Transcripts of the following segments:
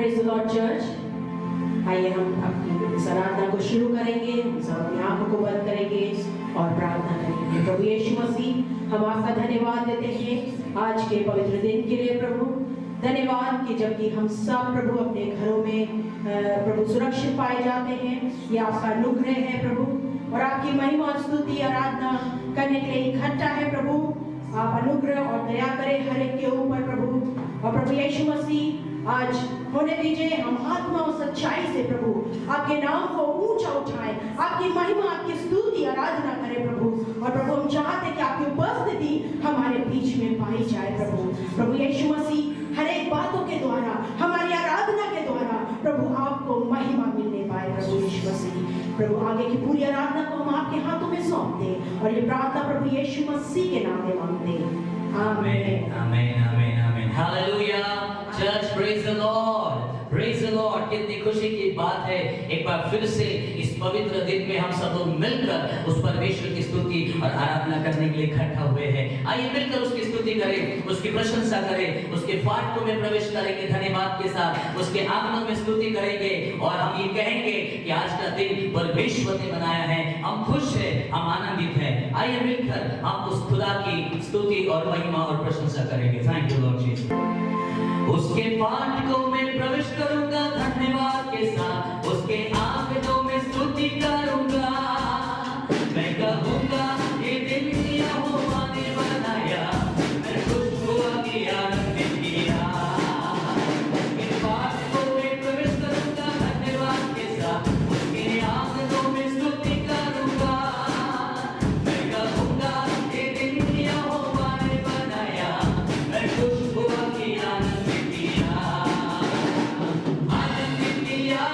Praise the Lord church. आइए हम अपनी इस आराधना को शुरू करेंगे। हम सब अपनी आंखों को बंद करेंगे और प्रार्थना करेंगे। प्रभु यीशु मसीह, हम आपका धन्यवाद देते हैं आज के पवित्र दिन के लिए। प्रभु धन्यवाद कि जबकि हम सब प्रभु अपने घरों में प्रभु सुरक्षित पाए जाते हैं, ये आपका अनुग्रह है प्रभु, और आपकी महिमा स्तुति आराधना करने के लिए इकट्ठा है प्रभु। आप अनुग्रह और दया करें हर एक के ऊपर प्रभु। और प्रभु यीशु मसीह, आज होने दीजिए हम आत्मा और सच्चाई से प्रभु आपके नाम को ऊंचा उठाएं, आपकी महिमा आपकी स्तुति आराधना करें प्रभु। और प्रभु हम चाहते हैं कि आपकी उपस्थिति हमारे बीच में पाई जाए प्रभु। प्रभु यीशु मसीह, हर एक बातों के द्वारा, हमारी आराधना के द्वारा प्रभु आपको महिमा मिलने पाए प्रभु यीशु मसीह। प्रभु आगे की पूरी आराधना को हम आपके हाथों में सौंपते हैं और ये प्रार्थना प्रभु यीशु मसीह के नाम में मांगते हैं। आमीन आमीन आमीन आमीन। Hallelujah. Church, praise the Lord, praise the Lord. कितनी खुशी की बात है, एक बार फिर से इस पवित्र दिन में हम सब लोग मिलकर उस परमेश्वर की स्तुति और आराधना करने के लिए इकट्ठा हुए हैं। आइए मिलकर उसकी स्तुति करें, उसकी प्रशंसा करें, उसके फाटकों में प्रवेश करेंगे धन्यवाद के साथ, उसके आंगनों में स्तुति करेंगे और हम ये कहेंगे कि आज का दिन परमेश्वर ने बनाया है, हम खुश हैं, हम आनंदित हैं। आइए मिलकर हम उस खुदा की स्तुति और महिमा और प्रशंसा करेंगे। Thank you Lord Jesus. उसके फाटकों में प्रवेश करूंगा धन्यवाद के साथ, उसके आंगनों में स्तुति करूंगा। मैं कहूंगा ये दिन यहोवा ने बनाया, मैं खुश हुआ कि आनंदित किया। उसके फाटकों में प्रवेश करूंगा धन्यवाद के साथ, उसके आंगनों में स्तुति करूंगा। मैं कहूंगा ये दिन यहोवा ने बनाया, मैं खुश हुआ कि आनंदित किया। आनंदित किया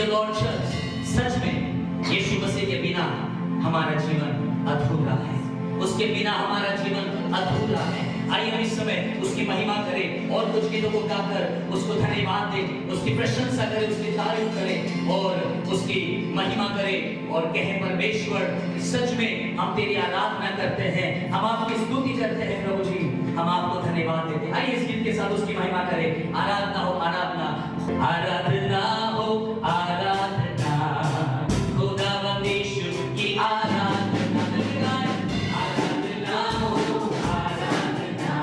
लॉर्ड चर्च। सच में यीशु मसीह के बिना हमारा जीवन अधूरा है, उसके बिना हमारा जीवन अधूरा है। आइए हम इस समय उसकी महिमा करें और कुछ गीतों को गाकर उसको धन्यवाद दें, उसकी प्रशंसा करें, उसकी तारीफ करें और उसकी महिमा करें और कहें परमेश्वर सच में हम तेरी आराधना करते हैं, हम आपकी स्तुति करते हैं प्रभु जी, हम आपको धन्यवाद देते हैं। आइए इस गीत के साथ उसकी महिमा करें। आराधना हो आराधना, आराधना हो आराधना, खुदावंद यीशु की आराधना, आराधना हो आराधना,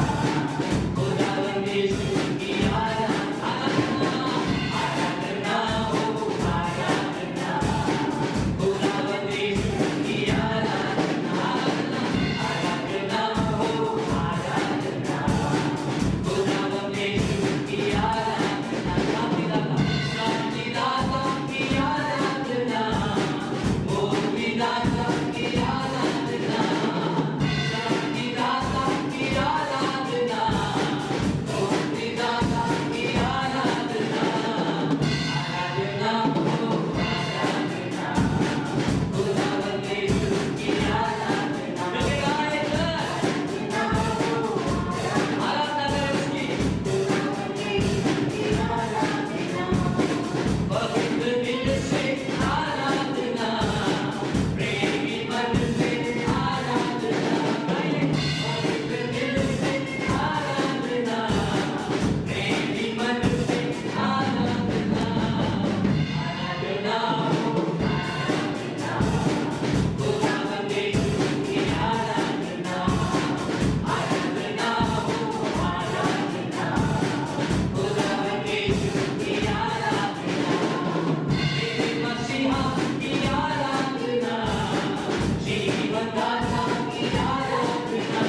खुदावंद यीशु की आराधना, आराधना हो आराधना, खुदावंद यीशु की आराधना, आराधना हो आराधना, खुदावंद यीशु की आराधना, शांति दाता की आराधना, मुक्ति दाता की आराधना, शांति दाता की आराधना, मुक्ति दाता की आराधना, आराधना हो आराधना, खुदावंद यीशु की आराधना। मिलेगा एक आराधना करें उसकी, पवित्र दिल से आराधना, प्रेमी मन से आराधना, पवित्र दिल से आराधना, प्रेमी मन से आराधना, आराधना हो आराधना, खुदावंद यीशु की आराधना, आराधना हो आराधना, खुदावंद यीशु की आराधना, मेरे मसीहा की आराधना, जीवन दाता की आराधना,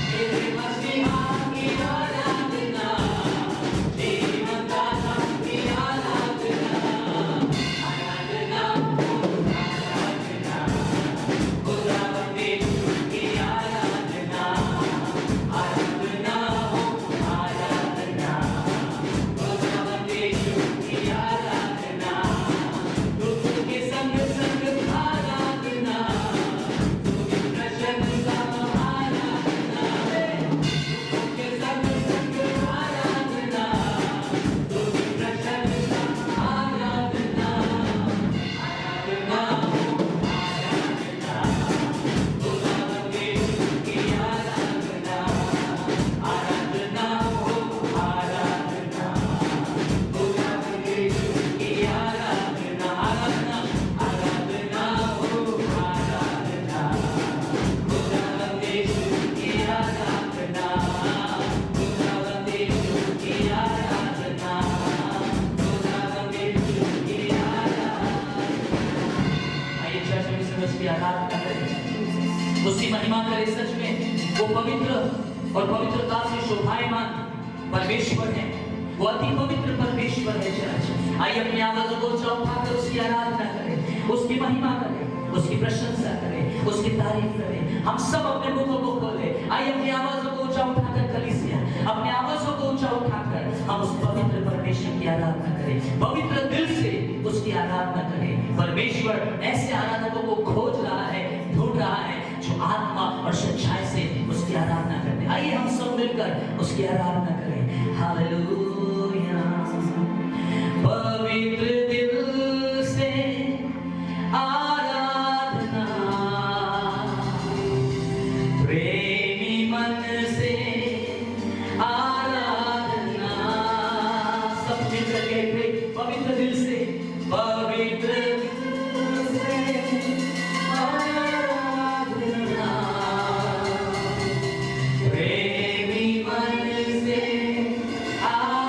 मेरे मसीहा की आराधना, जीवन दाता की आराधना, आराधना हो आराधना, खुदावंद यीशु की आराधना, आराधना हो आराधना, खुदावंद यीशु की आराधना, दुख के संग संग आराधना, तुझी प्रशंसा आराधना, दुख के संग संग आराधना, तुझी प्रशंसा आराधना, आराधना हो आराधना, खुदावंद यीशु की आराधना, आराधना हो आराधना, खुदावंद यीशु की आराधना, आराधना, आराधना हो आराधना, खुदावंद यीशु की आराधना, खुदावंद यीशु की आराधना, खुदावंद यीशु की आराधना। आइए चर्च में सब उसकी आराधना करें, उसकी महिमा करें। सच में वो पवित्र और पवित्रता से शोभायमान परमेश्वर है, वो अति पवित्र परमेश्वर है। चर्च आइए अपनी आवाज़ों को ऊंचा उठाकर उसकी आराधना करें, उसकी महिमा करें, उसकी प्रशंसा करें, उसकी तारीफ करें। हम सब अपने मुखों को खोलें। आइए अपनी आवाज़ों को ऊंचा उठाकर कलीसिया, अपनी आवाज़ों को ऊंचा उठाकर हम उस पवित्र परमेश्वर की आराधना करें, पवित्र दिल से उसकी आराधना करें। परमेश्वर ऐसे आराधकों को खोज रहा है, ढूंढ रहा है जो आत्मा और सच्चाई से उसकी आराधना करते हैं। आइए हम सब मिलकर उसकी आराधना करें। हालेलुया। पवित्र दिल से आराधना, प्रेमी मन से आराधना, सब मिलकर कहते पवित्र दिल से, पवित्र दिल से आराधना, प्रेमी मन से आराधना,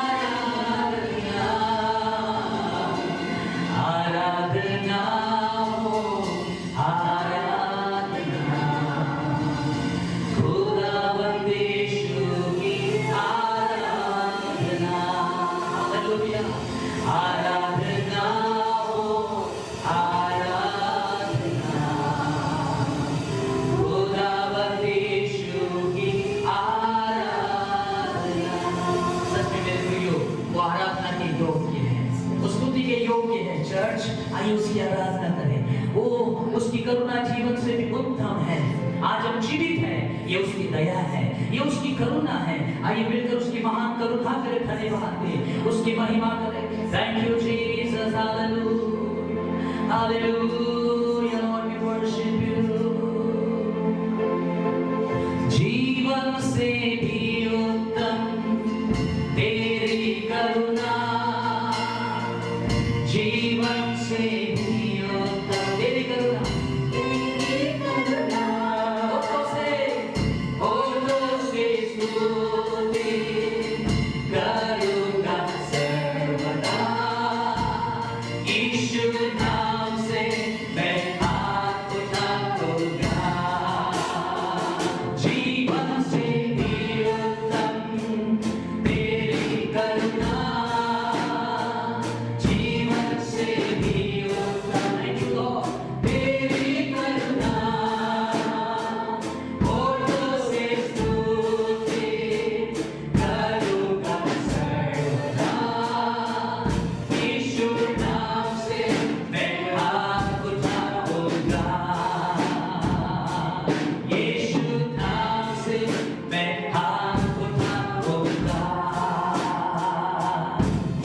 ये उसकी दया है, ये उसकी करुणा है। आइए मिलकर उसकी महान करुणा करें, धन्यवाद दें, उसकी महिमा करें। Thank you Jesus, hallelujah hallelujah, Lord we worship you. जीवन से भी उत्तम तेरी करुणा, जीवन से भी उत्तम तेरी करुणा, तेरी करुणा। होठों से स्तुति करूँगा सर्वदा, यीशु नाम से मैं हाथ उठाऊंगा। जीवन से भी उत्तम तेरी करुणा, जीवन से भी उत्तम तेरी करुणा। होठों से स्तुति करूँगा सर्वदा, यीशु नाम से मैं हाथ उठाऊंगा। यीशु नाम से मैं हाथ उठाऊंगा।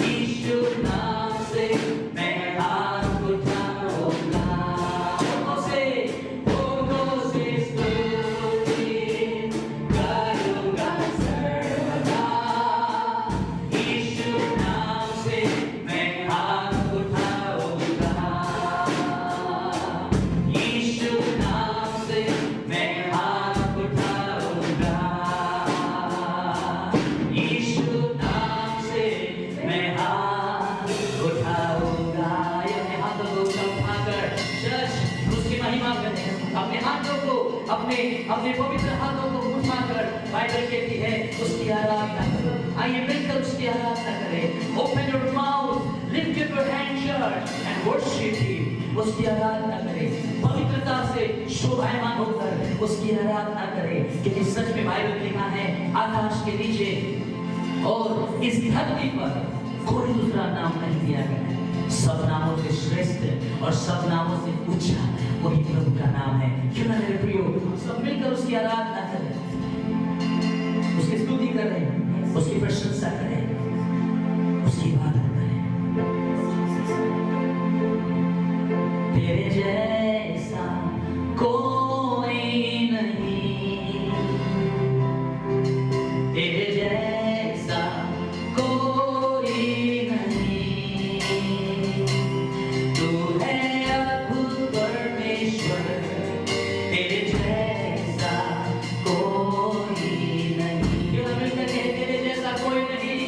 यीशु नाम से मैं हाथ उठाऊंगा। होठों से स्तुति करूँगा सर्वदा, यीशु नाम से मैं हाथ उठाऊंगा। यीशु नाम से मैं हाथ उठाऊंगा। यीशु नाम से मैं हाथ उठाऊंगा। अपने हाथों को उठाकर चर्च उसकी महिमा करें। अपने हाथों को अपने पवित्र हाथों को उठाकर बाइबल कहती है उसकी आराधना करो। आइए मिलकर उसकी आराधना करें। Open your mouth, lift your hand church and worship him. उसकी आराधना करें, पवित्रता से शोभायमान होकर उसकी आराधना करें, क्योंकि सच में बाइबल लिखा है आकाश के नीचे और इस धरती पर कोई दूसरा नाम नहीं दिया गया है। सब नामों से श्रेष्ठ और सब नामों से ऊंचा वही प्रभु का नाम है। क्यों ना मेरे प्रियो सब मिलकर उसकी आराधना करें, उसकी स्तुति करें, उसकी प्रशंसा करें, उसकी इबादत करें। तेरे जैसा कोई नहीं, तेरे जैसा कोई नहीं। तू है अद्भुत परमेश्वर, तेरे जैसा कोई नहीं। क्यों ना मिलकर कहें, तेरे जैसा कोई नहीं।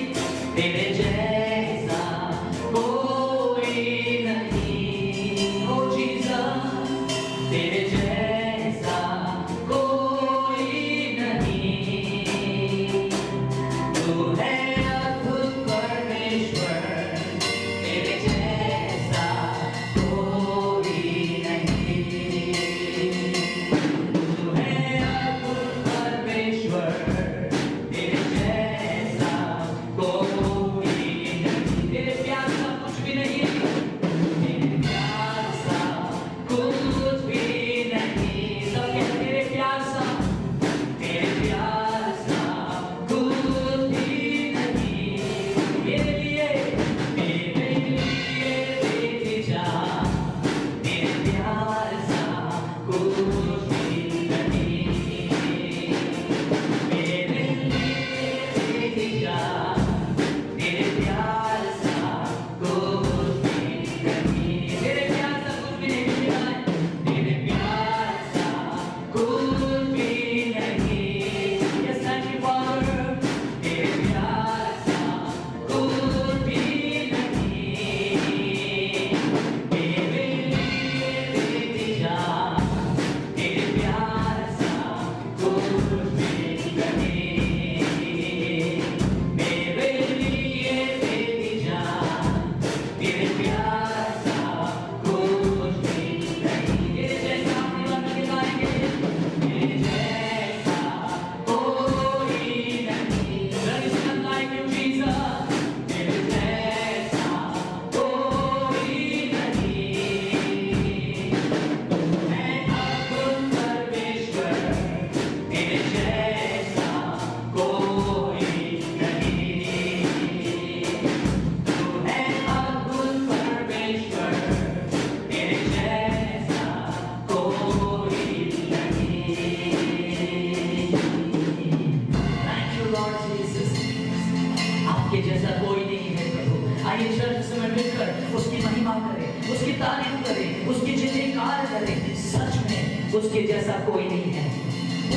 तारीफ करें, उसकी जयकार करें। सच में उसके जैसा कोई नहीं है,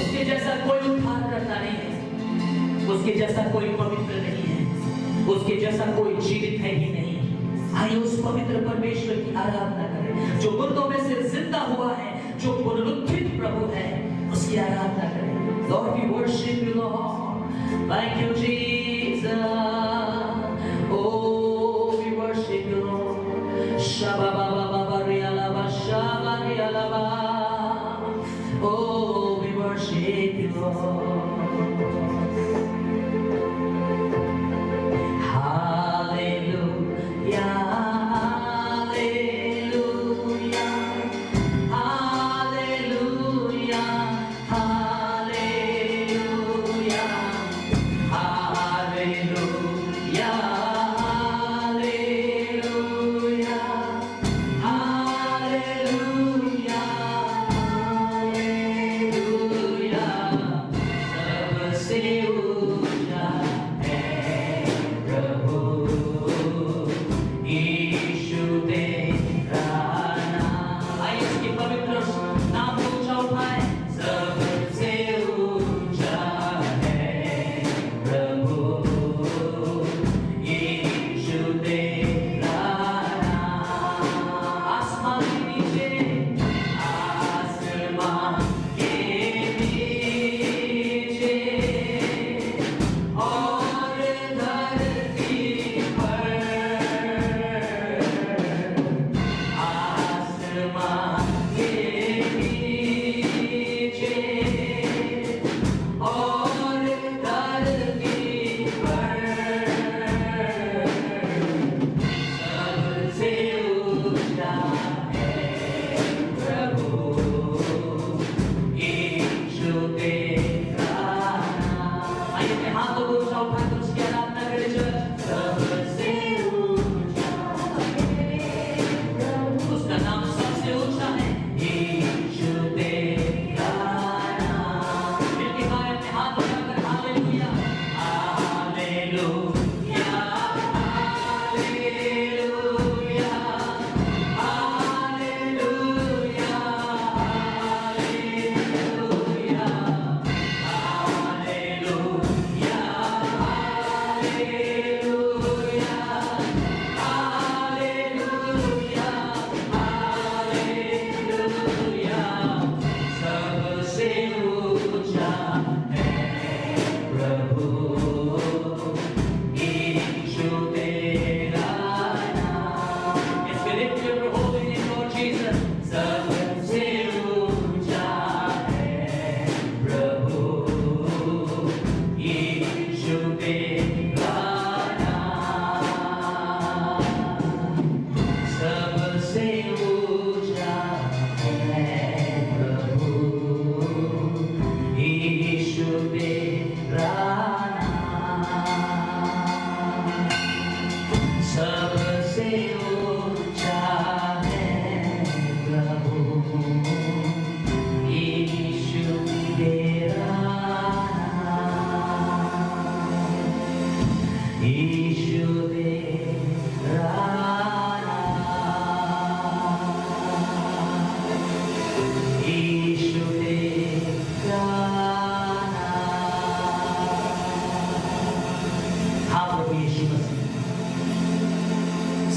उसके जैसा कोई उद्धार करता नहीं है, उसके जैसा कोई पवित्र नहीं है, उसके जैसा कोई जीवित है ही नहीं। आइए उस पवित्र परमेश्वर की आराधना करें, जो मुर्दों में से जिंदा हुआ है, जो पुनरुत्थित प्रभु है, उसकी आराधना करें। Lord, we worship you, Lord. Thank you, Jesus. Oh, we worship you, Lord. Shabba ba ba ba ba riala ba shabba riala ba. Oh, we worship you, Lord. Hallelujah.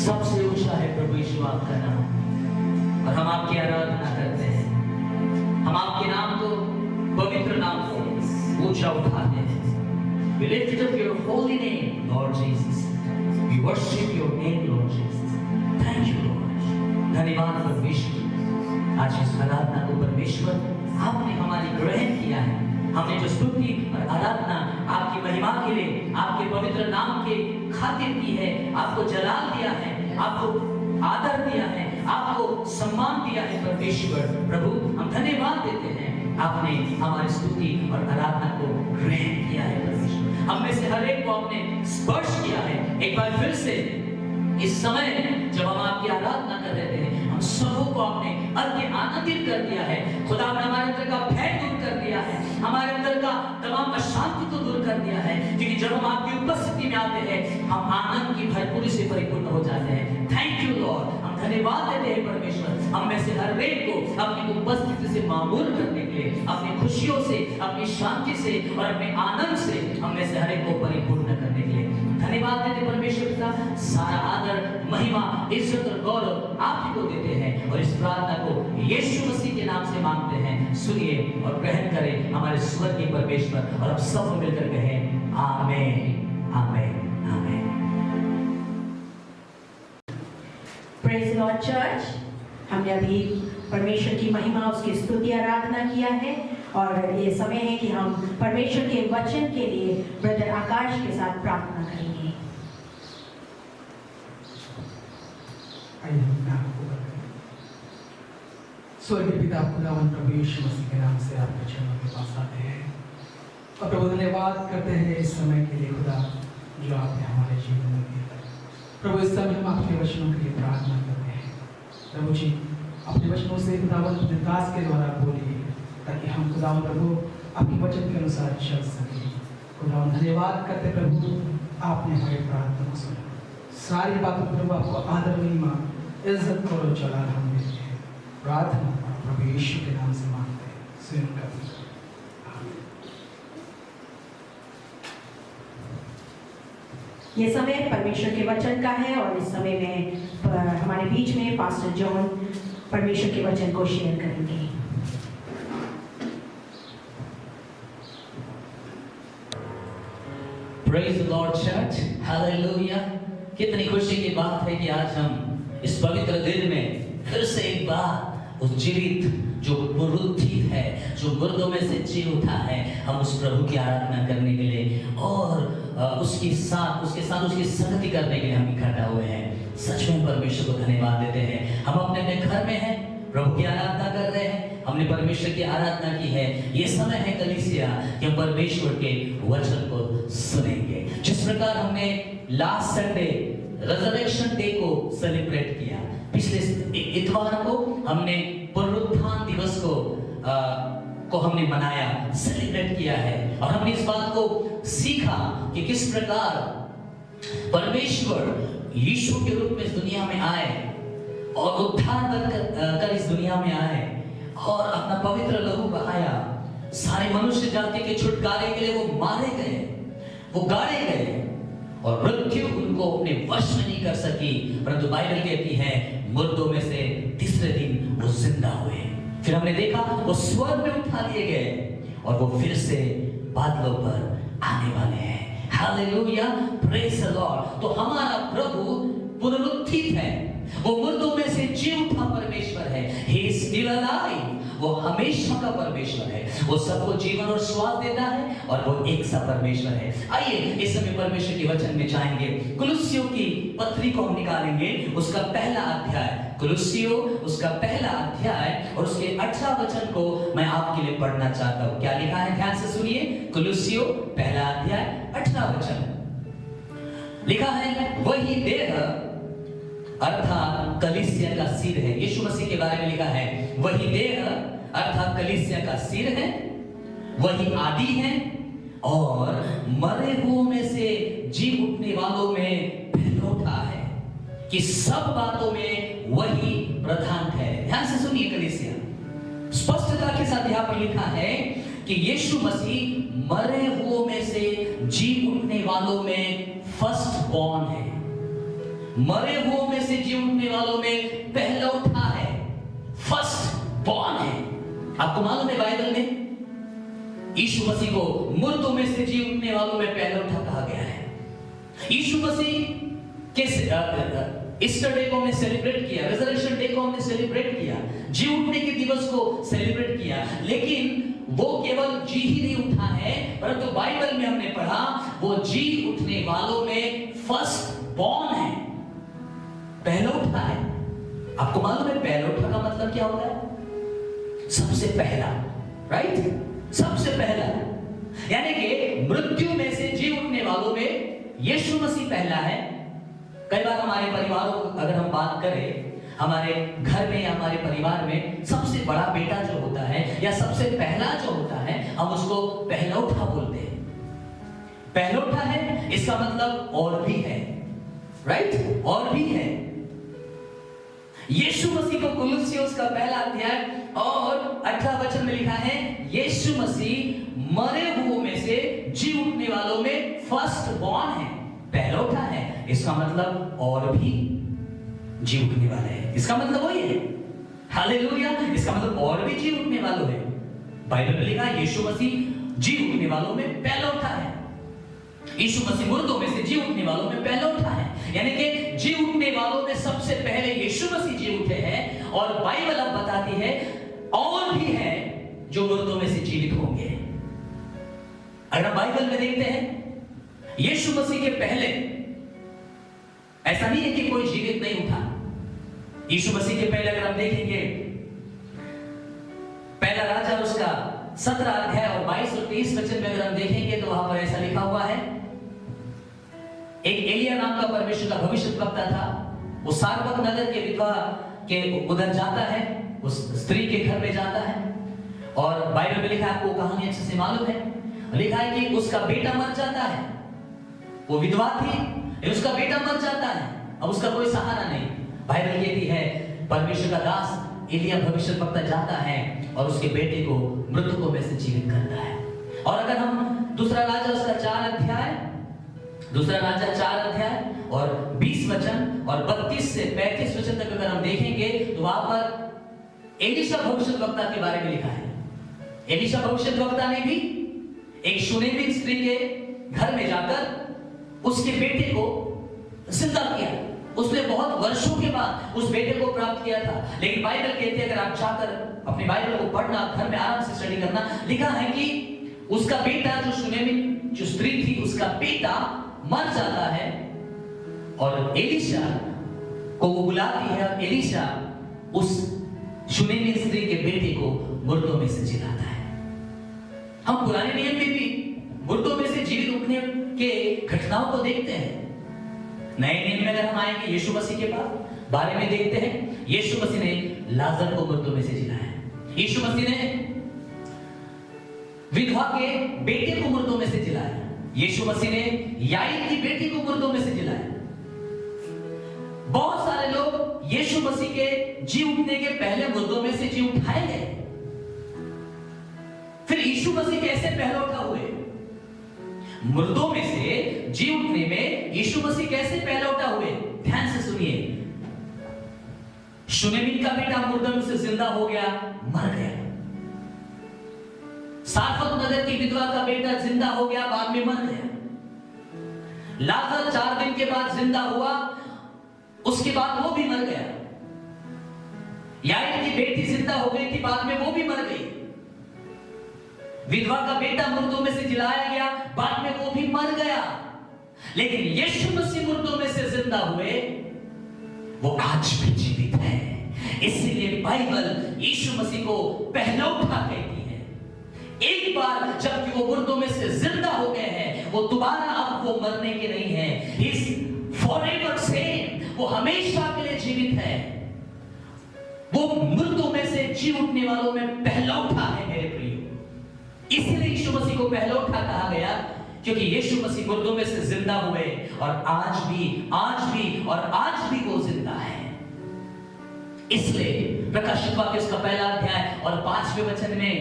सबसे ऊंचा है प्रभु यीशु आपका नाम, और हम आपकी आराधना करते हैं। हम आपके नाम को, पवित्र नाम को ऊंचा उठाते हैं। We lift up your holy name, Lord Jesus. We worship your name, Lord Jesus. Thank you, Lord. धन्यवाद परमेश्वर। आज इस आराधना को परमेश्वर आपने हमारी ग्रहण किया है। हमने जो स्तुति और आराधना आपकी महिमा के लिए, आपके पवित्र नाम के खातिर की है, आपको जलाल दिया है, आपको आदर दिया है, आपको सम्मान दिया है परमेश्वर। प्रभु हम धन्यवाद देते हैं, आपने हमारी स्तुति और आराधना को ग्रहण किया है परमेश्वर। हम में से हर एक को आपने स्पर्श किया है। एक बार फिर से इस समय जब हम आपकी आराधना कर रहे थे, हम सबों को आपने अति आनंदित कर दिया है। खुदा ने हमारे अंदर का भय दूर कर दिया है, हमारे अंदर का तमाम अशांति को दूर कर दिया है, क्योंकि जब हम आपकी उपस्थिति में आते हैं हम आनंद की भरपूरी से परिपूर्ण हो जाते हैं। Thank you Lord. हम धन्यवाद देते हैं परमेश्वर, हम में से हर एक को अपनी उपस्थिति से मामूल करने के लिए, अपनी खुशियों से, अपनी शांति से और अपने आनंद से हम में से हर एक को परिपूर्ण करने के लिए धन्यवाद देते परमेश्वर पिता। सारा आदर, महिमा, इज्जत और गौरव आप ही को देते हैं और इस प्रार्थना को यीशु मसीह के नाम से मांगते हैं। सुनिए और ग्रहण करें हमारे स्वर्गीय परमेश्वर, और अब सब मिलकर कहें आमीन, आमीन, आमीन। प्रेज़ लॉर्ड चर्च, हमने अभी परमेश्वर की महिमा, उसकी स्तुति आराधना किया है और ये समय है कि हम परमेश्वर के वचन के लिए ब्रदर आकाश के साथ प्रार्थना करेंगे। आइए हम आपको बताएं। स्वर्गीय पिता खुदावन प्रभु यीशु मसीह के नाम से आपके चरणों के पास आते हैं और प्रभु धन्यवाद करते हैं इस समय के लिए खुदा जो आपने हमारे जीवन में दिया। प्रभु इस समय हम आपके वचनों के लिए प्रार्थना करते हैं। प्रभु जी अपने वचनों से खुदावन अपने दास के द्वारा बोलिए ताकि हम खुदावन प्रभु आपके वचन के अनुसार चल सके। खुदावन धन्यवाद करते प्रभु, आपने हमारी प्रार्थना को सुना। सारी बातों प्रभु आपको आदर, महिमा, इज्जत और जलाल हम देते हैं। प्रार्थना प्रभु यीशु के नाम से मांगते हैं, सुन कर ये समय परमेश्वर के वचन का है और इस समय में हमारे बीच में पास्टर जॉन परमेश्वर के वचन को शेयर करेंगे। Praise the Lord Church, Hallelujah। कितनी खुशी की बात है कि आज हम इस पवित्र दिन में फिर से एक बार उस जीवित जो पुनरुत्थित है, जो मुर्दों में से जी उठा है, हम उस प्रभु की आराधना करने के लिए और उसके साथ उसकी संगति करने के लिए हम इकट्ठा हुए हैं। सच में परमेश्वर को धन्यवाद देते हैं। हम अपने अपने घर में हैं, प्रभु की आराधना कर रहे हैं, हमने परमेश्वर की आराधना की है। ये समय है कलीसिया कि हम परमेश्वर के वचन को सुनेंगे। जिस प्रकार हमने लास्ट संडे रिजरेक्शन डे को सेलिब्रेट किया, पिछले इतवार को हमने पुनरुत्थान दिवस को हमने मनाया, सेलिब्रेट किया है और हमने इस बात को सीखा कि किस प्रकार परमेश्वर यीशु के रूप में इस दुनिया में आए और उद्धार कर इस दुनिया में आए और अपना पवित्र लहू बहाया। सारे मनुष्य जाति के छुटकारे के लिए वो मारे गए, वो गाड़े गए और मृत्यु उनको अपने वश में नहीं कर सकी, परंतु बाइबल कहती है मुर्दों में से तीसरे दिन वो जिंदा हुए। फिर हमने देखा वो स्वर्ग में उठा लिए गए और वो फिर से बादलों पर आने वाले हैं। Hallelujah, praise the Lord. तो हमारा प्रभु पुनरुत्थित है, वो मुर्दों में से जी उठा परमेश्वर है। He is still alive। वो हमेशा का परमेश्वर है, वो सबको जीवन और स्वाद देता है और वो एक सा परमेश्वर है। आइए इस समय परमेश्वर के वचन में जाएंगे। कुलुस्सियों की पत्री को हम निकालेंगे, उसका पहला अध्याय, कुलुस्सियों उसका पहला अध्याय और उसके 18 वचन को मैं आपके लिए पढ़ना चाहता हूँ। क्या लिखा है, ध्यान से सुनिए। कुलुस्सियों पहला अध्याय 18 वचन लिखा है, वही देह अर्थात कलीसिया का सिर है। यीशु मसीह के बारे में लिखा है, वही देह अर्थात कलीसिया का सिर है, वही आदि है और मरे हुओं में से जी उठने वालों में पहलौठा है कि सब बातों में वही प्रधान है। ध्यान से सुनिए कलीसिया, स्पष्टता के साथ यहाँ पर लिखा है कि यीशु मसीह मरे हुओं में से जी उठने वालों में फर्स्ट बॉर्न है, मरे हुओं में से जी उठने वालों में पहला उठा है, फर्स्ट बॉर्न है। आपको मालूम है बाइबल में यीशु मसीह को मुर्दों में से जी उठने वालों में पहला उठा कहा गया है। यीशु मसीह के ईस्टर डे को हमने सेलिब्रेट किया, रिजरेक्शन डे को हमने सेलिब्रेट किया, जी उठने के दिवस को सेलिब्रेट किया, लेकिन वो केवल जी ही नहीं उठा है, परंतु बाइबल में हमने पढ़ा वो जी उठने वालों में फर्स्ट बॉर्न है, पहला उठा है। आपको मालूम है पहला उठा का मतलब क्या होता है? सबसे पहला, राइट? सबसे पहला, यानी कि मृत्यु में से जी उठने वालों में यीशु मसीह पहला है। कई बार हमारे परिवारों को अगर हम बात करें, हमारे घर में या हमारे परिवार में सबसे बड़ा बेटा जो होता है या सबसे पहला जो होता है, हम उसको पहला उठा बोलते हैं। पहला उठा है इसका मतलब और भी है, राइट? और भी है। यीशु मसीह को कुलुस्सियों का पहला अध्याय और 18 वचन में लिखा है, यीशु मसीह मरे हुओं में से जी उठने वालों में फर्स्ट बॉर्न है, पहला उठा है। इसका मतलब और भी जी उठने वाले हैं। इसका मतलब वही है, हालेलुया। इसका मतलब और भी जी उठने वालों है। बाइबल में लिखा है यीशु मसीह जी उठने वालों में पहला उठा है। यीशु मसीह मुर्दों में से जी उठने वालों में पहला उठा है, यानी कि जी उठने वालों में सबसे पहले यीशु मसीह जी उठे हैं। और बाइबल अब बताती है और भी है जो मुर्दों में से जीवित होंगे। अगर हम बाइबल में देखते हैं यीशु मसीह के पहले ऐसा नहीं है कि कोई जीवित नहीं उठा। यीशु मसीह के पहले अगर हम देखेंगे पहला राजा उसका 17 अध्याय और 22 और 23 वचन में अगर हम देखेंगे तो वहां पर ऐसा लिखा हुआ है, एक एलिया नाम का परमेश्वर का भविष्यवक्ता था। वो सारपत नगर के विधवा के उधर जाता है, उस स्त्री के घर में जाता है। और बाइबल में लिखा है, आपको कहानी अच्छे से मालूम है, लिखा है कि उसका बेटा मर जाता है। वो विधवा थी, उसका बेटा मर जाता है, अब उसका कोई सहारा नहीं। बाइबल कहती है परमेश्वर का दास एलिया भविष्यवक्ता जाता है और उसके बेटे को मृतकों में से जीवित करता है। और अगर हम दूसरा राजा उसका 4 अध्याय और 20 वचन और 32 से 35 वचन तक अगर हम देखेंगे तो वहां पर एलीशा भविष्यवक्ता के बारे में लिखा है। एलीशा भविष्यवक्ता ने भी एक शूनेमिन स्त्री के घर में जाकर उसके बेटे को जिंदा किया। उसने बहुत वर्षों के बाद उस बेटे को प्राप्त किया था। लेकिन बाइबल कहती है, अगर आप चाहकर अपनी बाइबल को पढ़ना, घर में आराम से स्टडी करना, लिखा है कि उसका बेटा जो शूनेमिन जो स्त्री थी, उसका बेटा मर जाता है और एलीशा को वो बुलाती है और एलीशा उस शूनेमिन स्त्री के बेटे को मुर्दों में से जिलाता है। हम पुराने नियम में भी मुर्दों में से जीवित उठने के घटनाओं को देखते हैं। नए नियम में अगर हम आएंगे यीशु मसीह के बारे में देखते हैं, यीशु मसीह ने लाजर को मुर्दों में से जिलाया। यीशु मसीह ने विधवा के बेटे को मुर्दों में से जिलाया। यीशु मसीह ने याईर की बेटी को मुर्दों में से जिलाया। बहुत सारे लोग यीशु मसीह के जी उठने के पहले मुर्दों में से जी उठाए गए। फिर यीशु मसीह कैसे पहले उठा हुए? मुर्दों में से जी उठने में यीशु मसीह कैसे पहले उठा हुए? ध्यान से सुनिए। शूनेमिन का बेटा मुर्दों में से जिंदा हो गया, मर गया। सारफत नगर की विधवा का बेटा जिंदा हो गया, बाद में मर गया। लाजर 4 दिन के बाद जिंदा हुआ, उसके बाद वो भी मर गया। याईर की बेटी जिंदा हो गई थी, बाद में वो भी मर गई। विधवा का बेटा मुर्दों में से जिलाया गया, बाद में वो भी मर गया। लेकिन यीशु मसीह मुर्दों में से जिंदा हुए, वो आज भी जीवित है। इसलिए बाइबल यीशु मसीह को पहला उठा कहती है। एक बार जबकि वो मुर्दों में से जिंदा हो गए हैं, वो दोबारा अब वो मरने के नहीं है। He is forever same, वो हमेशा के लिए जीवित है। वो मुर्दों में से जी उठने वालों में पहला उठा है मेरे प्रियो। इसलिए यीशु मसीह को पहला उठा कहा गया, क्योंकि यीशु मसीह मुर्दों में से जिंदा हुए और आज भी वो जिंदा है। इसलिए प्रकाशित वाक्य उसका पहला अध्याय और 5वें वचन में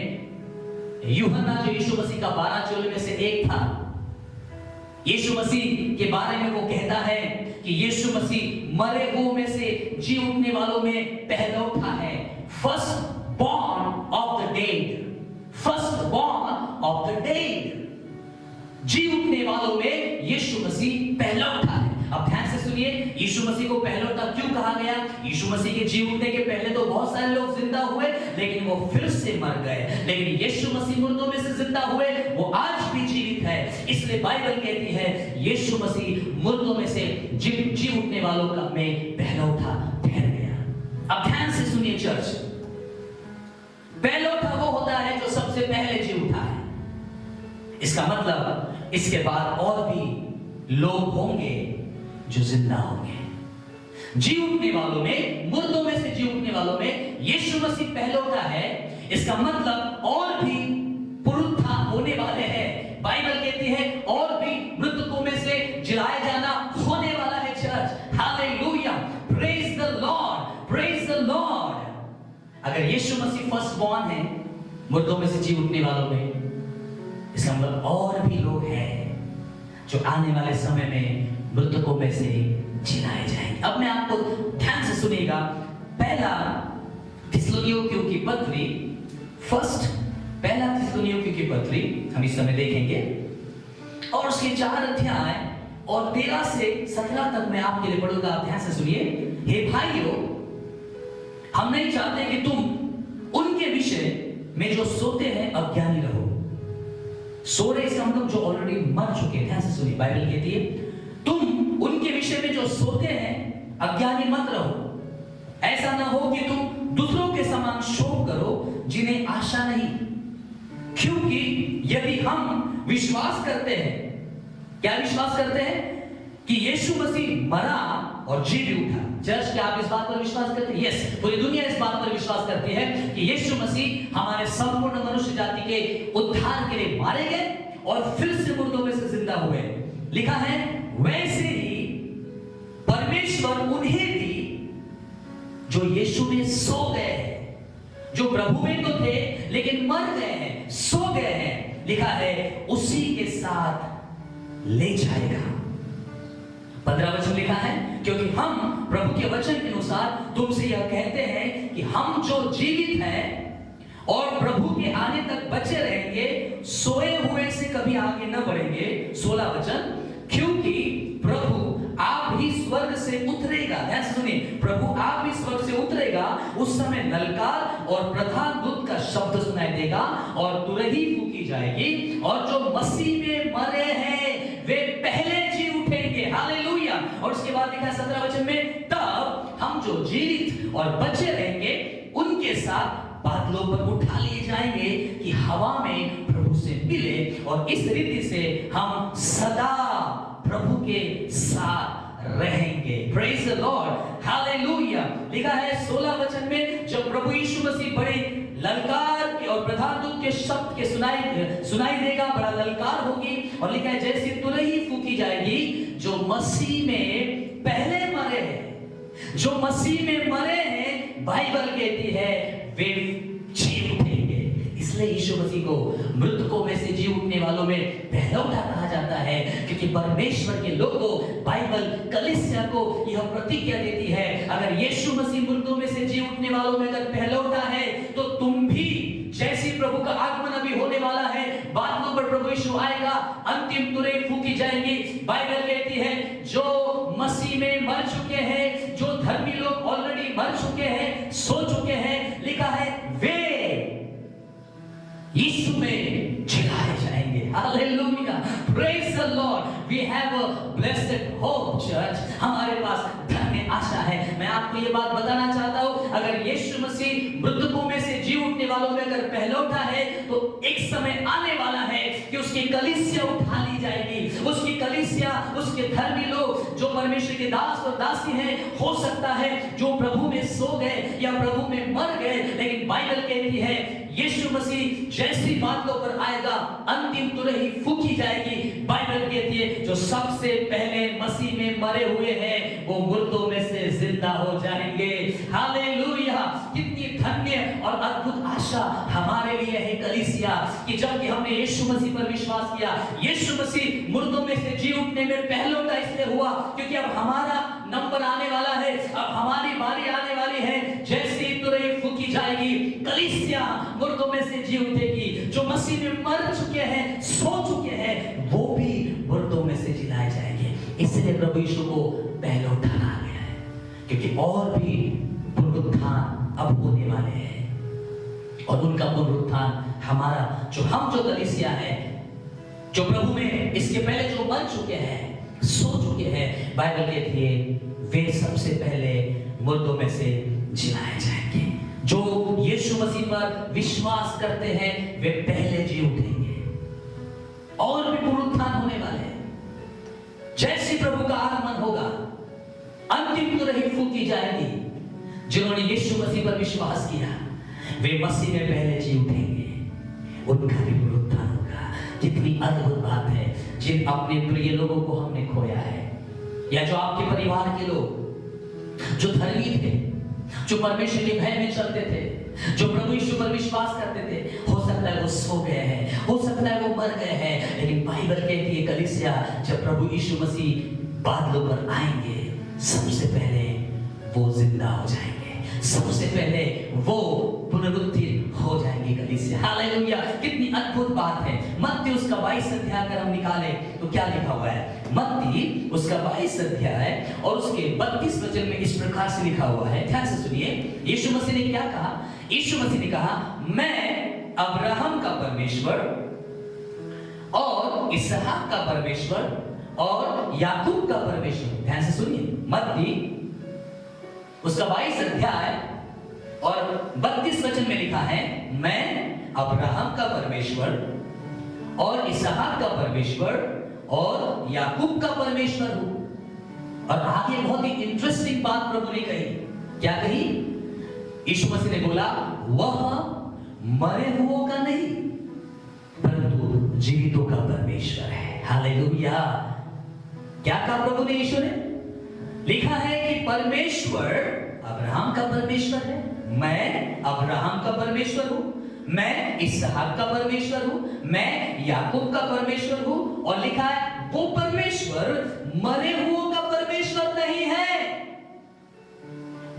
यूहन्ना जो यीशु मसीह का 12 चेलों में से एक था, यीशु मसीह के बारे में वो कहता है कि यीशु मसीह मरे हुओं में से जी उठने वालों में पहला उठा है। First born of the dead, first born of the dead. जी उठने वालों में यीशु मसीह पहला उठा है। अब ध्यान से सुनिए, यीशु मसीह को पहला उठा क्यों कहा गया? यीशु मसीह के जी उठने के पहले तो बहुत सारे लोग जिंदा हुए, लेकिन वो फिर से मर गए। लेकिन यीशु मसीह मुर्दों में से जिंदा हुए, वो आज भी जीवित है। इसलिए बाइबल कहती है यीशु मसीह मुर्दों में से जी उठने वालों का में पहला उठा ठहर गया। अब ध्यान से सुनिए चर्च, पहला उठा वो होता है जो सबसे पहले जी उठा है। इसका मतलब इसके बाद और भी लोग होंगे जो जिंदा होंगे। जी उठने वालों में, मुर्दों में से जी उठने वालों में यीशु मसीह पहले उठा है। इसका मतलब और भी पुनरुत्थान होने वाले हैं। बाइबल कहती है और भी मृतकों में से जिलाया जाना होने वाला है church. Hallelujah, praise the Lord, praise first born है मुर्दों में से जी उठने वालों में, इसका मतलब और भी लोग हैं जो आने वाले समय में मृतकों में से जिलाए जाएंगे। अब मैं आपको ध्यान से सुनिएगा, पहला थिस्सलुनीकियों की पत्री, पहला थिस्सलुनीकियों की पत्री हम इस समय देखेंगे और उसके 4 अध्याय और 13 से 17 तक मैं आपके लिए पढ़ूंगा। ध्यान से सुनिए। हे भाइयों, हम नहीं चाहते कि तुम उनके विषय में जो सोते हैं अज्ञानी रहो। सो रहे इसका मतलब जो ऑलरेडी मर चुके हैं। ध्यान से सुनिए, बाइबल कहती है तुम उनके विषय में जो सोते हैं अज्ञानी मत रहो। ऐसा ना हो कि तुम दूसरों के समान शोक करो जिन्हें आशा नहीं, क्योंकि यदि हम विश्वास करते हैं, क्या विश्वास करते हैं कि यीशु मसीह मरा और जी भी उठा। चर्च, क्या आप इस बात पर विश्वास करते हैं? यस, पूरी दुनिया इस बात पर विश्वास करती है कि यीशु मसीह हमारे संपूर्ण मनुष्य जाति के उद्धार के लिए मारे गए और फिर से मुर्दों में से जिंदा हुए। लिखा है वैसे ही परमेश्वर उन्हें भी जो यीशु में सो गए हैं, जो प्रभु में तो थे लेकिन मर गए हैं, सो गए हैं, लिखा है उसी के साथ ले जाएगा। 15 वचन लिखा है क्योंकि हम प्रभु के वचन के अनुसार तुमसे यह कहते हैं कि हम जो जीवित हैं और प्रभु के आने तक बचे रहेंगे, सोए हुए से कभी आगे न बढ़ेंगे। 16 वचन, क्योंकि प्रभु आप ही स्वर्ग से उतरेगा। ध्यान से सुनिए, प्रभु आप ही स्वर्ग से उतरेगा, उस समय ललकार और प्रधान दूत का शब्द सुनाई देगा और तुरही फूकी जाएगी और जो मसीह में मरे हैं वे पहले जी उठेंगे। हालेलुया। और उसके बाद लिखा है 17 वचन में, तब हम जो जीवित और बचे रहेंगे उनके साथ बादलों पर उठा लिए जाएंगे कि हवा में प्रभु से मिले और इस रीति से हम सदा प्रभु के साथ रहेंगे। Praise the Lord, hallelujah. लिखा है 16 वचन में, जब प्रभु यीशु मसीह बड़े ललकार के और प्रधान दूत के शब्द के सुनाई देगा, बड़ा ललकार होगी और लिखा है जैसी तुरही फूकी जाएगी, जो मसीह में पहले मरे हैं, जो मसीह में मरे हैं, बाइबल कहती है वे जी उठेंगे। इसलिए यीशु मसीह को मृतकों में से जी उठने वालों में पहलौठा कहा जाता है, क्योंकि परमेश्वर के लोगों, बाइबल कलीसिया को यह प्रतिज्ञा देती है, अगर यीशु मसीह मृतकों में से जी उठने वालों में अगर पहलौठा है तो तुम भी, जैसे प्रभु का आगमन अभी होने वाला है, बादलों पर प्रभु यीशु आएगा, अंतिम तुरही फूकी जाएंगी। बाइबल कहती है जो मसीह में मर चुके हैं, जो धर्मी लोग ऑलरेडी मर चुके हैं, सो चुके हैं, लिखा है वे यीशु में जिलाए जाएंगे। Hallelujah, praise the Lord, we have a Blessed Hope Church. हमारे पास धन्य आशा है। मैं आपको ये बात बताना चाहता हूं, अगर यीशु मसीह मृतकों में से जी उठने वालों में अगर पहलौठा है तो एक समय आने वाला है कि उसकी कलीसिया उठा ली जाएगी। उसकी कलीसिया, उसके धर्मी लोग जो परमेश्वर के दास और दासी हैं, हो सकता है जो प्रभु में सो गए या प्रभु में मर गए, लेकिन बाइबल कहती है यीशु मसीह जैसी बातों पर आएगा, अंतिम तुरही फूकी जाएगी। बाइबल कहती है जो सबसे पहले मसीह में मरे हुए हैं वो मुर्दों में से जिंदा हो जाएंगे। हालेलुया, कितनी धन्य और अद्भुत आशा हमारे लिए है कलीसिया, कि जबकि हमने यीशु मसीह पर विश्वास किया, यीशु मसीह मुर्दों में से जी उठने में पहलौठा इसलिए हुआ क्योंकि अब हमारा नंबर आने वाला है, अब हमारी बारी आने वाली है। जैसी तुरही फूकी जाएगी, कलीसिया मुर्दों में से जी उठेगी। जो मसीह में मर चुके हैं, सो चुके हैं, वो भी मुर्दों में से जिलाए जाएंगे। इसलिए प्रभु यीशु को पहलौठा कहा गया है, क्योंकि और भी पुनरुत्थान अब होने वाले हैं और उनका पुनरुत्थान हमारा, हम जो कलीसिया है, जो प्रभु में इसके पहले जो मर चुके हैं, सो चुके हैं, बाइबल कहती है वे सबसे पहले मुर्दों में से जिलाए जाएंगे। जो यीशु मसीह पर विश्वास करते हैं वे पहले जी उठेंगे और भी पुनरुत्थान होने वाले हैं। जैसे प्रभु का आगमन होगा, अंतिम तुरही फूकी जाएगी। जिन्होंने यीशु मसीह पर विश्वास किया वे मसीह में पहले जी उठेंगे, उनका भी पुनरुत्थान होगा। कितनी अद्भुत बात है। जिन अपने प्रिय लोगों को हमने खोया है, या जो आपके परिवार के लोग जो धर्मी थे, जो परमेश्वर के भय में चलते थे, जो प्रभु यीशु पर विश्वास करते थे, हो सकता है वो सो गए हैं, हो सकता है वो मर गए हैं, लेकिन बाइबल कहती है कलीसिया, जब प्रभु यीशु मसीह बादलों पर आएंगे, सबसे पहले वो जिंदा हो जाएंगे, सबसे पहले वो पुनरुत्थान हो जाएंगे कलीसिया। हालेलुया, कितनी अद्भुत बात है। मत्ती उसका 22 अध्याय अगर हम निकाले तो क्या लिखा हुआ है? मत्ती उसका 22 अध्याय और उसके 32 वचन में इस प्रकार से लिखा हुआ है, ध्यान से सुनिए। यीशु मसीह ने क्या कहा? यीशु मसीह ने कहा, मैं अब्राहम का परमेश्वर और इसहाक का परमेश्वर और याकूब का परमेश्वर। ध्यान से सुनिए, मत्ती उसका 22 अध्याय और 32 वचन में लिखा है, मैं अब्राहम का परमेश्वर और इसहाक का परमेश्वर और याकूब का परमेश्वर हूं। और आगे बहुत ही इंटरेस्टिंग बात प्रभु ने कही। क्या कही? यीशु मसीह ने बोला, वह मरे हुओं का नहीं परंतु जीवितों का परमेश्वर है। हालेलुया। क्या कहा प्रभु ने? यीशु ने लिखा है कि परमेश्वर अब्राहम का परमेश्वर है, मैं अब्राहम का परमेश्वर हूं, मैं इसहाक का परमेश्वर हूं, मैं याकूब का परमेश्वर हूं। और लिखा है वो परमेश्वर मरे हुओं का परमेश्वर नहीं है,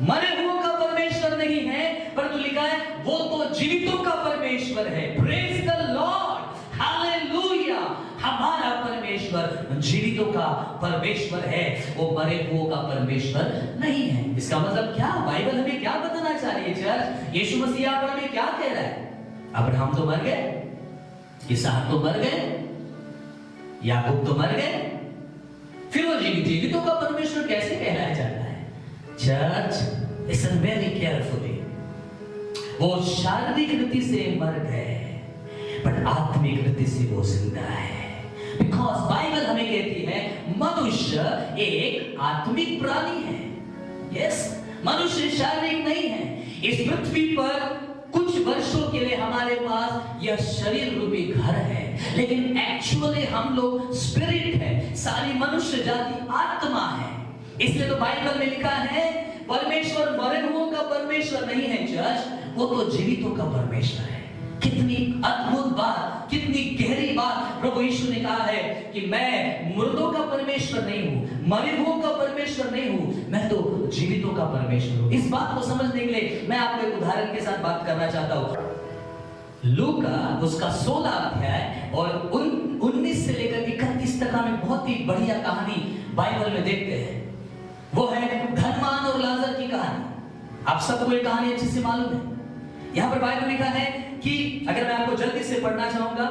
मरे हुओं का परमेश्वर नहीं है, परंतु लिखा है वो तो जीवितों का परमेश्वर है। Praise the Lord, hallelujah. हमारा परमेश्वर जीवितों का परमेश्वर है, वो मरे हुओं का परमेश्वर नहीं है। इसका मतलब क्या? बाइबल हमें क्या बताना चाह रही है चर्च? यीशु मसीह आप हमें क्या कह रहा है? अब्राहम तो मर गए, इसहाक तो मर गए, याकूब तो मर गए, फिर वो जीवितों का परमेश्वर कैसे कहलाया जाता है? Church listen very carefully. वो शारीरिक रीति से मर गए, बट आत्मिक रीति से वो जिंदा है। बिकॉज बाइबल हमें कहती है मनुष्य एक आत्मिक प्राणी है। यस, मनुष्य शारीरिक नहीं है। इस पृथ्वी पर कुछ वर्षों के लिए हमारे पास यह शरीर रूपी घर है, लेकिन एक्चुअली हम लोग स्पिरिट है, सारी मनुष्य जाति आत्मा है। इसलिए तो बाइबल में लिखा है परमेश्वर मरे हुओं का परमेश्वर नहीं है चर्च, वो तो जीवितों का परमेश्वर है। कितनी अद्भुत बात, कितनी गहरी बात प्रभु यीशु ने कहा है कि मैं मुर्दों का परमेश्वर नहीं हूं, मरे हुओं का परमेश्वर नहीं हूं, मैं तो जीवितों का परमेश्वर हूं। इस बात को समझने के लिए मैं आपको एक उदाहरण के साथ बात करना चाहता हूं। लूका उसका 16 अध्याय और 19 से लेकर 31 तक हमें बहुत ही बढ़िया कहानी बाइबल में देखते हैं। वो है धनवान और लाजर की कहानी। आप सबको ये कहानी अच्छे से मालूम है। यहां पर बाइबल लिखा है कि अगर मैं आपको जल्दी से पढ़ना चाहूंगा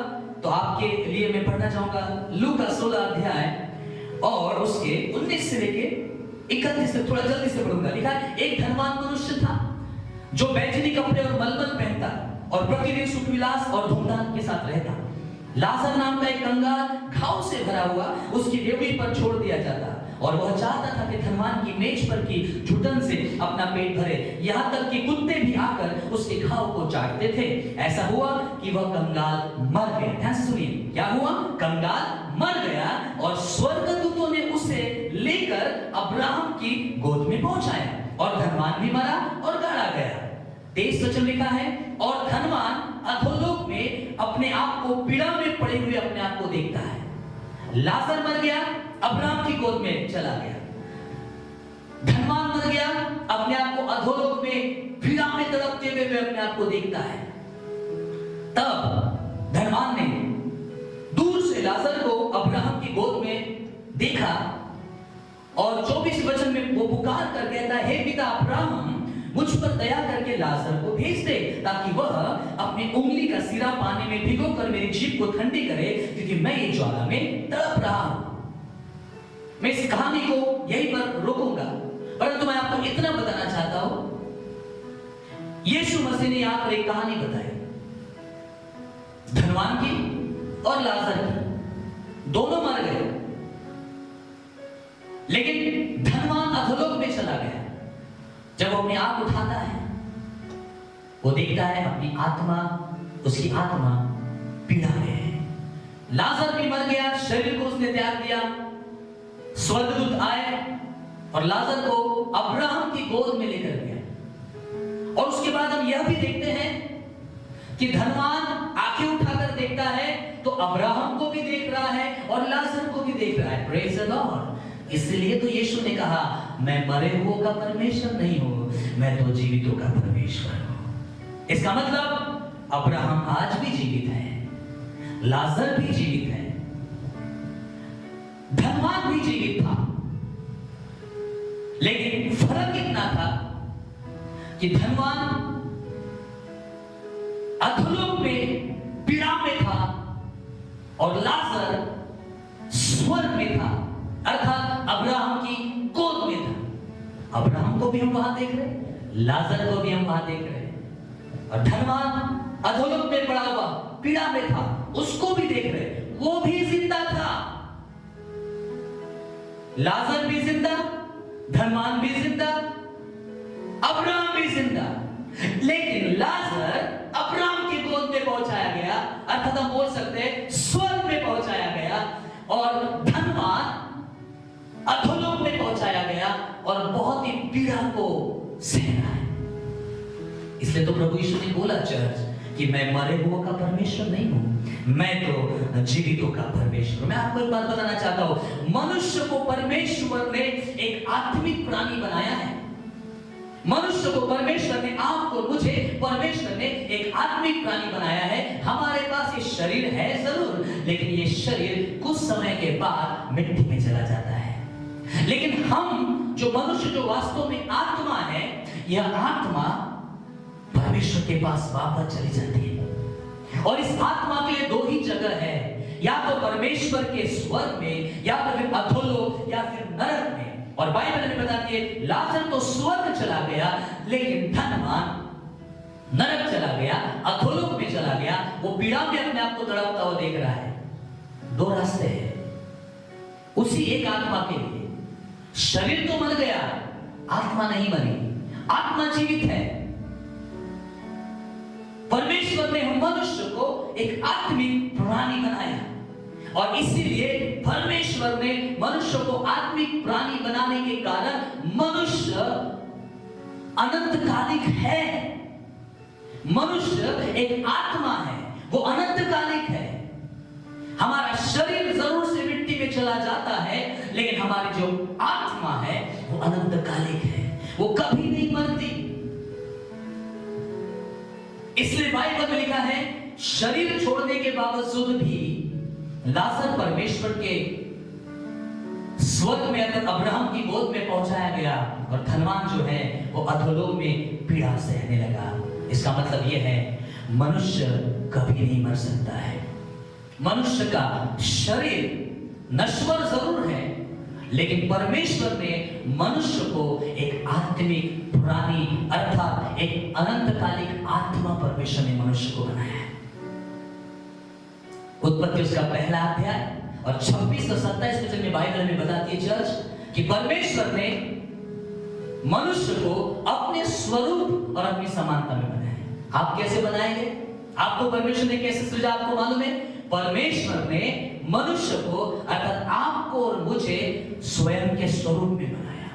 तो आपके लिए मैं पढ़ना चाहूंगा लूका 16 अध्याय और उसके 19 से लेके 31 तक। थोड़ा जल्दी से पढ़ूंगा। लिखा है एक धनवान मनुष्य था जो बैजनी कपड़े और मलमल पहनता और प्रतिदिन सुख विलास और धूमधाम के साथ रहता। लाजर नाम का एक कंगाल घाव से भरा हुआ उसकी डेवढ़ी पर छोड़ दिया जाता और वह चाहता था कि धनवान की मेज पर की घुटन से अपना पेट भरे, यहाँ तक कि कुत्ते भी आकर उसके घाव को चाटते थे। ऐसा हुआ कि वह कंगाल मर गया। ध्यान से सुनिए, क्या हुआ? कंगाल मर गया और स्वर्गदूतों ने उसे लेकर अब्राहम की गोद में पहुंचाया और धनवान भी मरा और गाड़ा गया। 23 वचन लिखा है और धनवान अधोलोक में अपने आप को पीड़ा में पड़े हुए अपने आप को देखता है। लाजर मर गया, अब्राहम की गोद में चला गया। धनवान मर गया, अपने आप को अधोलोक में पीड़ा में तड़पते हुए अपने आप को देखता है। तब धनवान ने दूर से लाजर को अब्राहम की गोद में देखा और 24 वचन में वो पुकार कर कहता है, हे पिता अब्राहम, मुझ पर दया करके लाजर को भेज दे ताकि वह अपनी उंगली का सिरा पानी में भिगोकर मेरी जीभ को ठंडी करे, क्योंकि मैं ये ज्वाला में तड़प रहा हूं। मैं इस कहानी को यहीं पर रोकूंगा, परंतु मैं आपको इतना बताना चाहता हूं, यीशु मसीह ने यहां पर एक कहानी बताई धनवान की और लाजर की। दोनों मर गए, लेकिन धनवान अधोलोक में चला गया। जब वो अपनी आंख उठाता है, वो देखता है अपनी आत्मा, उसकी आत्मा पीड़ा में है। लाजर भी मर गया, शरीर को उसने त्याग दिया। स्वर्गदूत आए और लाजर को अब्राहम की गोद में लेकर गया और उसके बाद हम यह भी देखते हैं कि धनवान आंखें उठाकर देखता है तो अब्राहम को भी देख रहा है और लाजर को भी देख रहा है। Praise the Lord. इसलिए तो यीशु ने कहा, मैं मरे हुओं का परमेश्वर नहीं हूं, मैं तो जीवितों का परमेश्वर हूं। इसका मतलब अब्राहम आज भी जीवित है, लाजर भी जीवित है, धनवान भी जीवित था। लेकिन फर्क इतना था कि धनवान अधोलोक में पीड़ा में था और लाजर स्वर्ग में था, अर्थात अब्राहम की गोद में था। अब्राहम को भी हम वहां देख रहे हैं, लाजर को भी हम वहां देख रहे हैं। और धनवान अधोलोक में पड़ा हुआ पीड़ा में था, उसको भी देख रहे हैं, वो भी जिंदा था। लाजर भी जिंदा, धनवान भी जिंदा, अब्राहम भी जिंदा। लेकिन लाजर अब्राहम की गोद में पहुंचाया गया, अर्थात हम बोल सकते हैं स्वर्ग में पहुंचाया गया, और धनवान अधोलोक में पहुंचाया गया और बहुत ही पीड़ा को सहना है। इसलिए तो प्रभु यीशु ने बोला चर्च कि मैं मरे हुओं का परमेश्वर नहीं हूं, मैं तो जीवितों का परमेश्वर। मैं आपको एक बात बताना चाहता हूं, मनुष्य को परमेश्वर ने एक आत्मिक प्राणी बनाया है। मनुष्य को परमेश्वर ने, आपको, मुझे परमेश्वर ने एक आत्मिक प्राणी बनाया है। हमारे पास ये शरीर है जरूर, लेकिन ये शरीर कुछ समय के बाद मिट्टी में चला जाता है। लेकिन हम जो मनुष्य, जो वास्तव में आत्मा है, यह आत्मा परमेश्वर के पास वापस चली जाती है। और इस आत्मा के लिए दो ही जगह है, या तो परमेश्वर के स्वर्ग में, या तो फिर अधोलोक, या फिर नरक में। और बाइबल में बताती है लाजर तो स्वर्ग चला गया, लेकिन धनवान नरक चला गया, अधोलोक में चला गया। वो पीड़ा में अपने आप को तड़पता हुआ देख रहा है। दो रास्ते हैं उसी एक आत्मा के लिए। शरीर तो मर गया, आत्मा नहीं मरी, आत्मा जीवित है। परमेश्वर ने मनुष्य को एक आत्मिक प्राणी बनाया, और इसीलिए परमेश्वर ने मनुष्य को आत्मिक प्राणी बनाने के कारण मनुष्य अनंतकालिक है। मनुष्य एक आत्मा है, वो अनंतकालिक है। हमारा शरीर जरूर से मिट्टी में चला जाता है, लेकिन हमारी जो आत्मा है वो अनंतकालिक है, वो कभी नहीं मरती। इसलिए बाइबल में लिखा है, शरीर छोड़ने के बावजूद भी लाजर परमेश्वर के स्वर्ग में, अगर अब्राहम की गोद में पहुंचाया गया, और धनवान जो है वो अधोलोक में पीड़ा सहने लगा। इसका मतलब यह है, मनुष्य कभी नहीं मर सकता है। मनुष्य का शरीर नश्वर जरूर है, लेकिन परमेश्वर ने मनुष्य को एक आत्मिक प्राणी, अर्थात एक अनंतकालिक आत्मा परमेश्वर ने मनुष्य को बनाया है। उत्पत्ति उसका पहला अध्याय और 26 और 27 वचन में बाइबल में बताती है चर्च कि परमेश्वर ने मनुष्य को अपने स्वरूप और अपनी समानता में बनाया। आप कैसे बनाएंगे? आपको परमेश्वर ने कैसे सृजा, आपको मालूम है? परमेश्वर ने मनुष्य को, अर्थात आपको और मुझे स्वयं के स्वरूप में बनाया,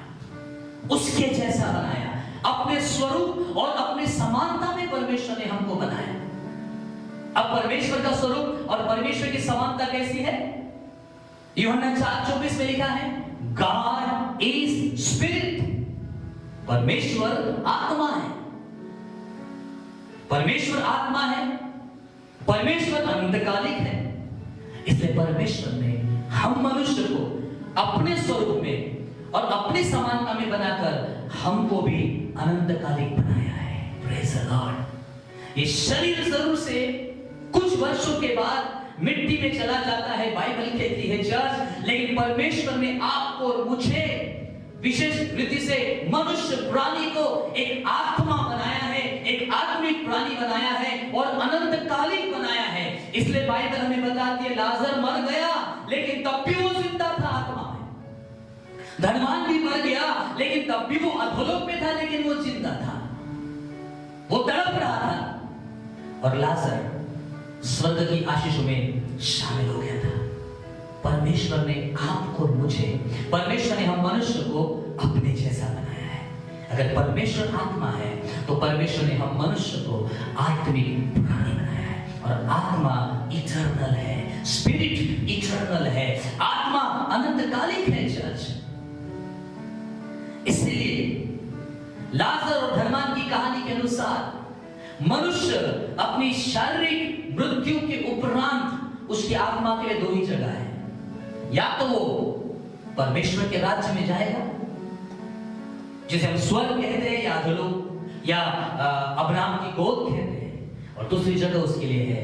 उसके जैसा बनाया। अपने स्वरूप और अपनी समानता में परमेश्वर ने हमको बनाया। अब परमेश्वर का स्वरूप और परमेश्वर की समानता कैसी है? यूहन्ना 4:24 में लिखा है, गॉड इज स्पिरिट। परमेश्वर आत्मा है, परमेश्वर आत्मा है, परमेश्वर अनंतकालिक है। इसलिए परमेश्वर ने हम मनुष्य को अपने स्वरूप में और अपनी समानता में बनाकर हमको भी अनंतकालिक बनाया है। Praise the Lord. ये शरीर जरूर से कुछ वर्षों के बाद मिट्टी में चला जाता है, बाइबल कहती है चर्च, लेकिन परमेश्वर ने आपको और मुझे विशेष रीति से मनुष्य प्राणी को एक आत्मा बनाया है, एक आत्मिक प्राणी बनाया है और अनंतकालिक बनाया है। इसलिए बाइबल हमें बताती है लाजर मर गया, लेकिन तब भी वो जिंदा था आत्मा में। धनवान भी मर गया, लेकिन तब भी वो अधोलोक में था, लेकिन वो जिंदा था, वो तड़प रहा था। और लाजर स्वर्ग की आशीषों में शामिल हो गया था। परमेश्वर ने आपको और मुझे, परमेश्वर ने हम मनुष्य को अपने जैसा बनाया है, अगर परमेश्वर आत्मा है तो परमेश्वर ने हम मनुष्य को आत्मिक प्राणी बनाया है, और आत्मा इटर्नल है, स्पिरिट इटर्नल है, आत्मा अनंतकालिक है चर्च। इसलिए लाजर और धनवान की कहानी के अनुसार मनुष्य अपनी शारीरिक मृत्यु के उपरांत उसकी आत्मा के लिए दो ही जगह है, या तो वो परमेश्वर के राज्य में जाएगा जिसे हम स्वर्ग कहते हैं, या अधोलोक, या अब्राहम की गोद कहते हैं, और दूसरी जगह उसके लिए है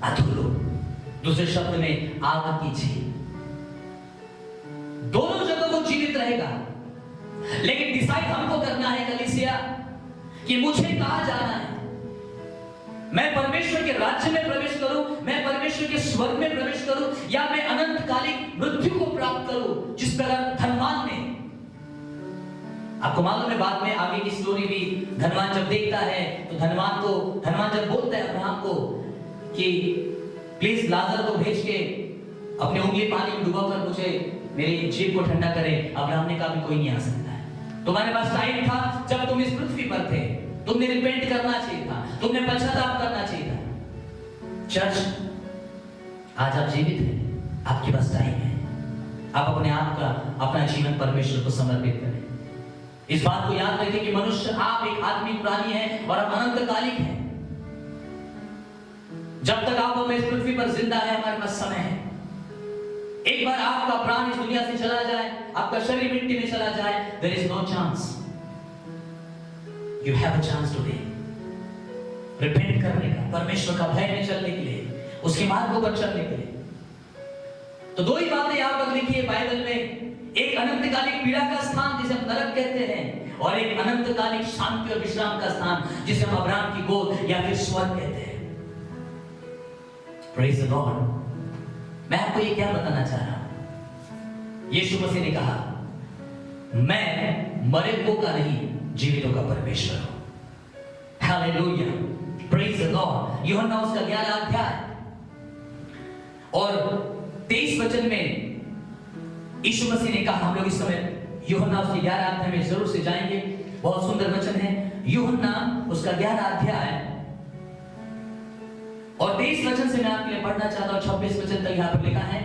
अधोलोक, दूसरे शब्द में आग की झील। दोनों जगह वो जीवित रहेगा, लेकिन डिसाइड हमको करना है कलीसिया कि मुझे कहां जाना है। मैं परमेश्वर के राज्य में प्रवेश करूं, मैं परमेश्वर के स्वर्ग में प्रवेश करूं, या मैं अनंतकालिक मृत्यु को प्राप्त करूं जिस प्रकार धनवान ने। आपको मालूम है बाद में आगे की स्टोरी भी, धनवान जब देखता है तो धनवान जब बोलता है अब्राहम को कि प्लीज लाजर को भेज के अपने उंगली पानी में डुबाकर मुझे मेरी जीभ को ठंडा करे। अब्राहम ने कहा भी कोई नहीं आ सकता है, तुम्हारे पास टाइम था जब तुम इस पृथ्वी पर थे, तुमने रिपेंट करना चाहिए था, तुमने पश्चाताप करना चाहिए था। चर्च, आज आप जीवित हैं, आपके पास टाइम है, आप अपने आप का, अपना जीवन परमेश्वर को समर्पित करें। इस बात को याद रखें कि मनुष्य, आप एक आत्मिक प्राणी है और आप अनंतकालिक है। जब तक आप इस पृथ्वी पर जिंदा है, हमारे पास समय है। एक बार आपका प्राण इस दुनिया से चला जाए, आपका शरीर मिट्टी में चला जाए, there is no chance. You have a chance today repent करने का, परमेश्वर का भय में चलने के लिए, उसके मार्गों पर चलने के लिए। तो दो ही बातें यहां पर लिखी है बाइबल में, एक अनंतकालिक पीड़ा का स्थान जिसे हम नरक कहते हैं, और एक अनंतकालिक शांति और विश्राम का स्थान जिसे हम अब्राहम की गोद या फिर स्वर्ग कहते हैं। Praise the Lord. मैं आपको ये क्या बताना चाह रहा हूं, यीशु मसीह ने कहा मैं मरे हुओं का नहीं, जीवितों का परमेश्वर हूं। Hallelujah, praise the Lord. यूहन्ना उसका 11 अध्याय और 23 वचन में यीशु मसीह ने कहा, हम लोग इस समय यूहन्ना उसके 11 अध्याय में जरूर से जाएंगे, बहुत सुंदर वचन है। यूहन्ना उसका 11 अध्याय और 23 वचन से मैं आपके लिए पढ़ना चाहता हूं, 26 वचन तक यहां पर लिखा है।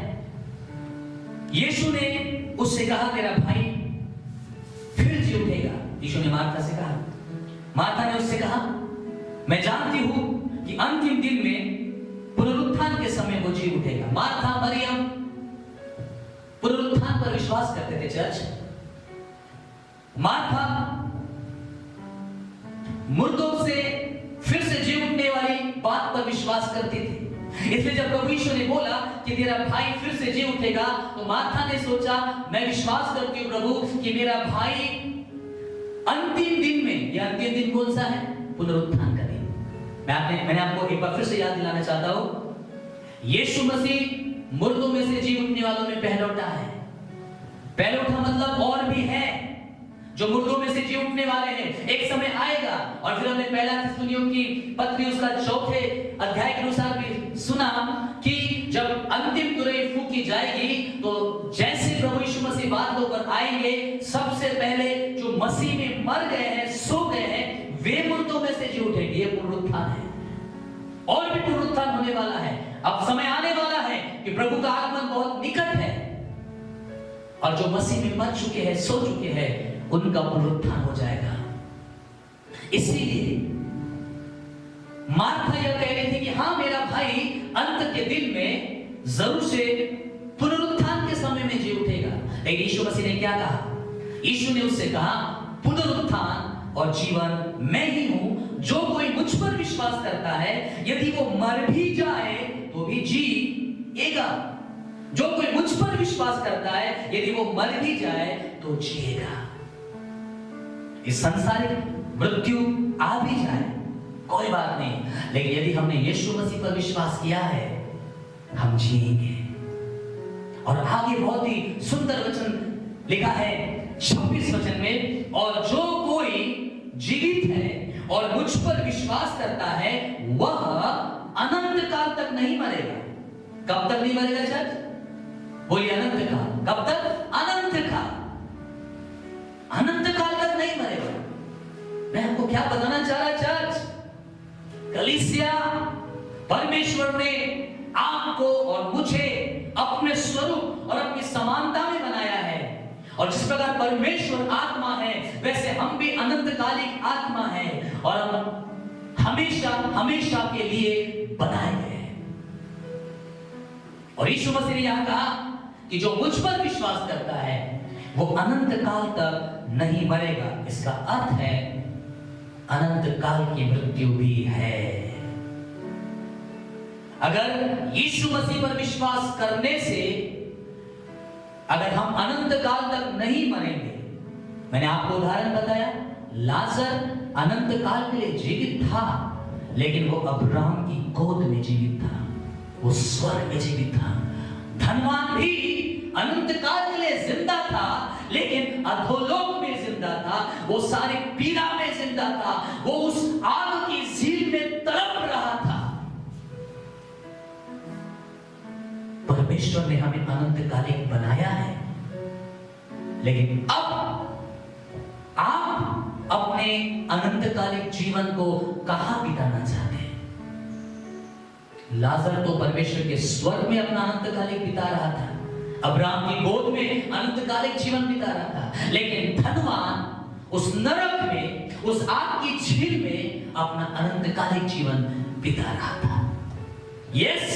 यीशु ने उससे कहा तेरा भाई फिर जी उठेगा। यीशु ने मार्था से कहा, मार्था ने उससे कहा मैं जानती हूं कि अंतिम दिन में पुनरुत्थान के समय वो जी उठेगा। मार्था मरियम पुनरुत्थान पर विश्वास करते थे चर्च। मार्था मुर्दों से फिर से जी उठने वाली बात पर विश्वास करती थी। इसलिए जब प्रभु यीशु ने बोला कि तेरा भाई फिर से जी उठेगा, तो मार्था ने सोचा मैं विश्वास करती हूं प्रभु कि मेरा भाई अंतिम दिन में, यह अंतिम दिन कौन सा है? पुनरुत्थान का दिन। मैंने आपको एक बार फिर से याद दिलाना चाहता हूं, यीशु मसीह मुर्दों में से जी उठने वालों में पहलौठा है। पहलौठा मतलब और भी है जो मुर्दों में से जी उठने वाले हैं। एक समय आएगा, और फिर हमने पहला थिस्सलुनीयों की पत्री उसका 4 अध्याय के अनुसार भी सुना कि जब अंतिम तुरही फूंकी जाएगी तो जैसे प्रभु यीशु मसीह बादलों पर आएंगे, सबसे पहले जो मसीह में मर गए हैं, सो गए हैं, वे मुर्दों में से जी उठेंगे। ये पुनरुत्थान है, और भी पुनरुत्थान होने वाला है। अब समय आने वाला है कि प्रभु का आगमन बहुत निकट है, और जो मसीह में मर चुके हैं, सो चुके हैं, उनका पुनरुत्थान हो जाएगा। इसीलिए मार्था यह कह रही थी कि हाँ मेरा भाई अंत के दिन में जरूर से पुनरुत्थान के समय में जी उठेगा। लेकिन यीशु मसीह ने क्या कहा? यीशु ने उससे कहा पुनरुत्थान और जीवन मैं ही हूं, जो कोई मुझ पर विश्वास करता है यदि वो मर भी जाए तो भी जिएगा। जो कोई मुझ पर विश्वास करता है यदि वो मर भी जाए तो जिएगा। इस संसारिक मृत्यु आ भी जाए कोई बात नहीं, लेकिन यदि हमने यीशु मसीह पर विश्वास किया है, हम जिएंगे। और आगे बहुत ही सुंदर वचन लिखा है 26 वचन में, और जो कोई जीवित है और मुझ पर विश्वास करता है वह अनंत काल तक नहीं मरेगा। कब तक नहीं मरेगा चर्च? बोलिए अनंत काल। कब तक? अनंत काल। अनंत काल तक नहीं मरेगा। मैं आपको क्या बताना चाह रहा चर्च, कलीसिया, परमेश्वर ने आपको और मुझे अपने स्वरूप और अपनी समानता में बनाया है। और जिस प्रकार परमेश्वर आत्मा है, वैसे हम भी अनंतकालिक आत्मा है और हम हमेशा हमेशा के लिए बनाए गए हैं। और यीशु मसीह ने यहां कहा कि जो मुझ पर विश्वास करता है वो अनंत काल तक नहीं मरेगा। इसका अर्थ है अनंत काल की मृत्यु भी है। अगर यीशु मसीह पर विश्वास करने से अगर हम अनंत काल तक नहीं मरेंगे, मैंने आपको उदाहरण बताया, लाजर अनंत काल के लिए जीवित था, लेकिन वो अब्राहम की गोद में जीवित था, वो स्वर्ग में जीवित था। धनवान भी अनंत काल के लिए जिंदा था, लेकिन अधोलोक में जिंदा था, वो सारी पीड़ा में जिंदा था, वो उस आग की झील में तड़प रहा था। परमेश्वर ने हमें अनंतकालिक बनाया है, लेकिन अब आप अपने अनंतकालिक जीवन को कहां बिताना चाहते हैं? लाजर तो परमेश्वर के स्वर्ग में अपना अनंतकालिक बिता रहा था, अब्राहम की गोद में अनंतकालिक जीवन बिता रहा था, लेकिन धनवान उस नरक में, उस आग की झील में अपना अनंतकालिक जीवन बिता रहा था। यस,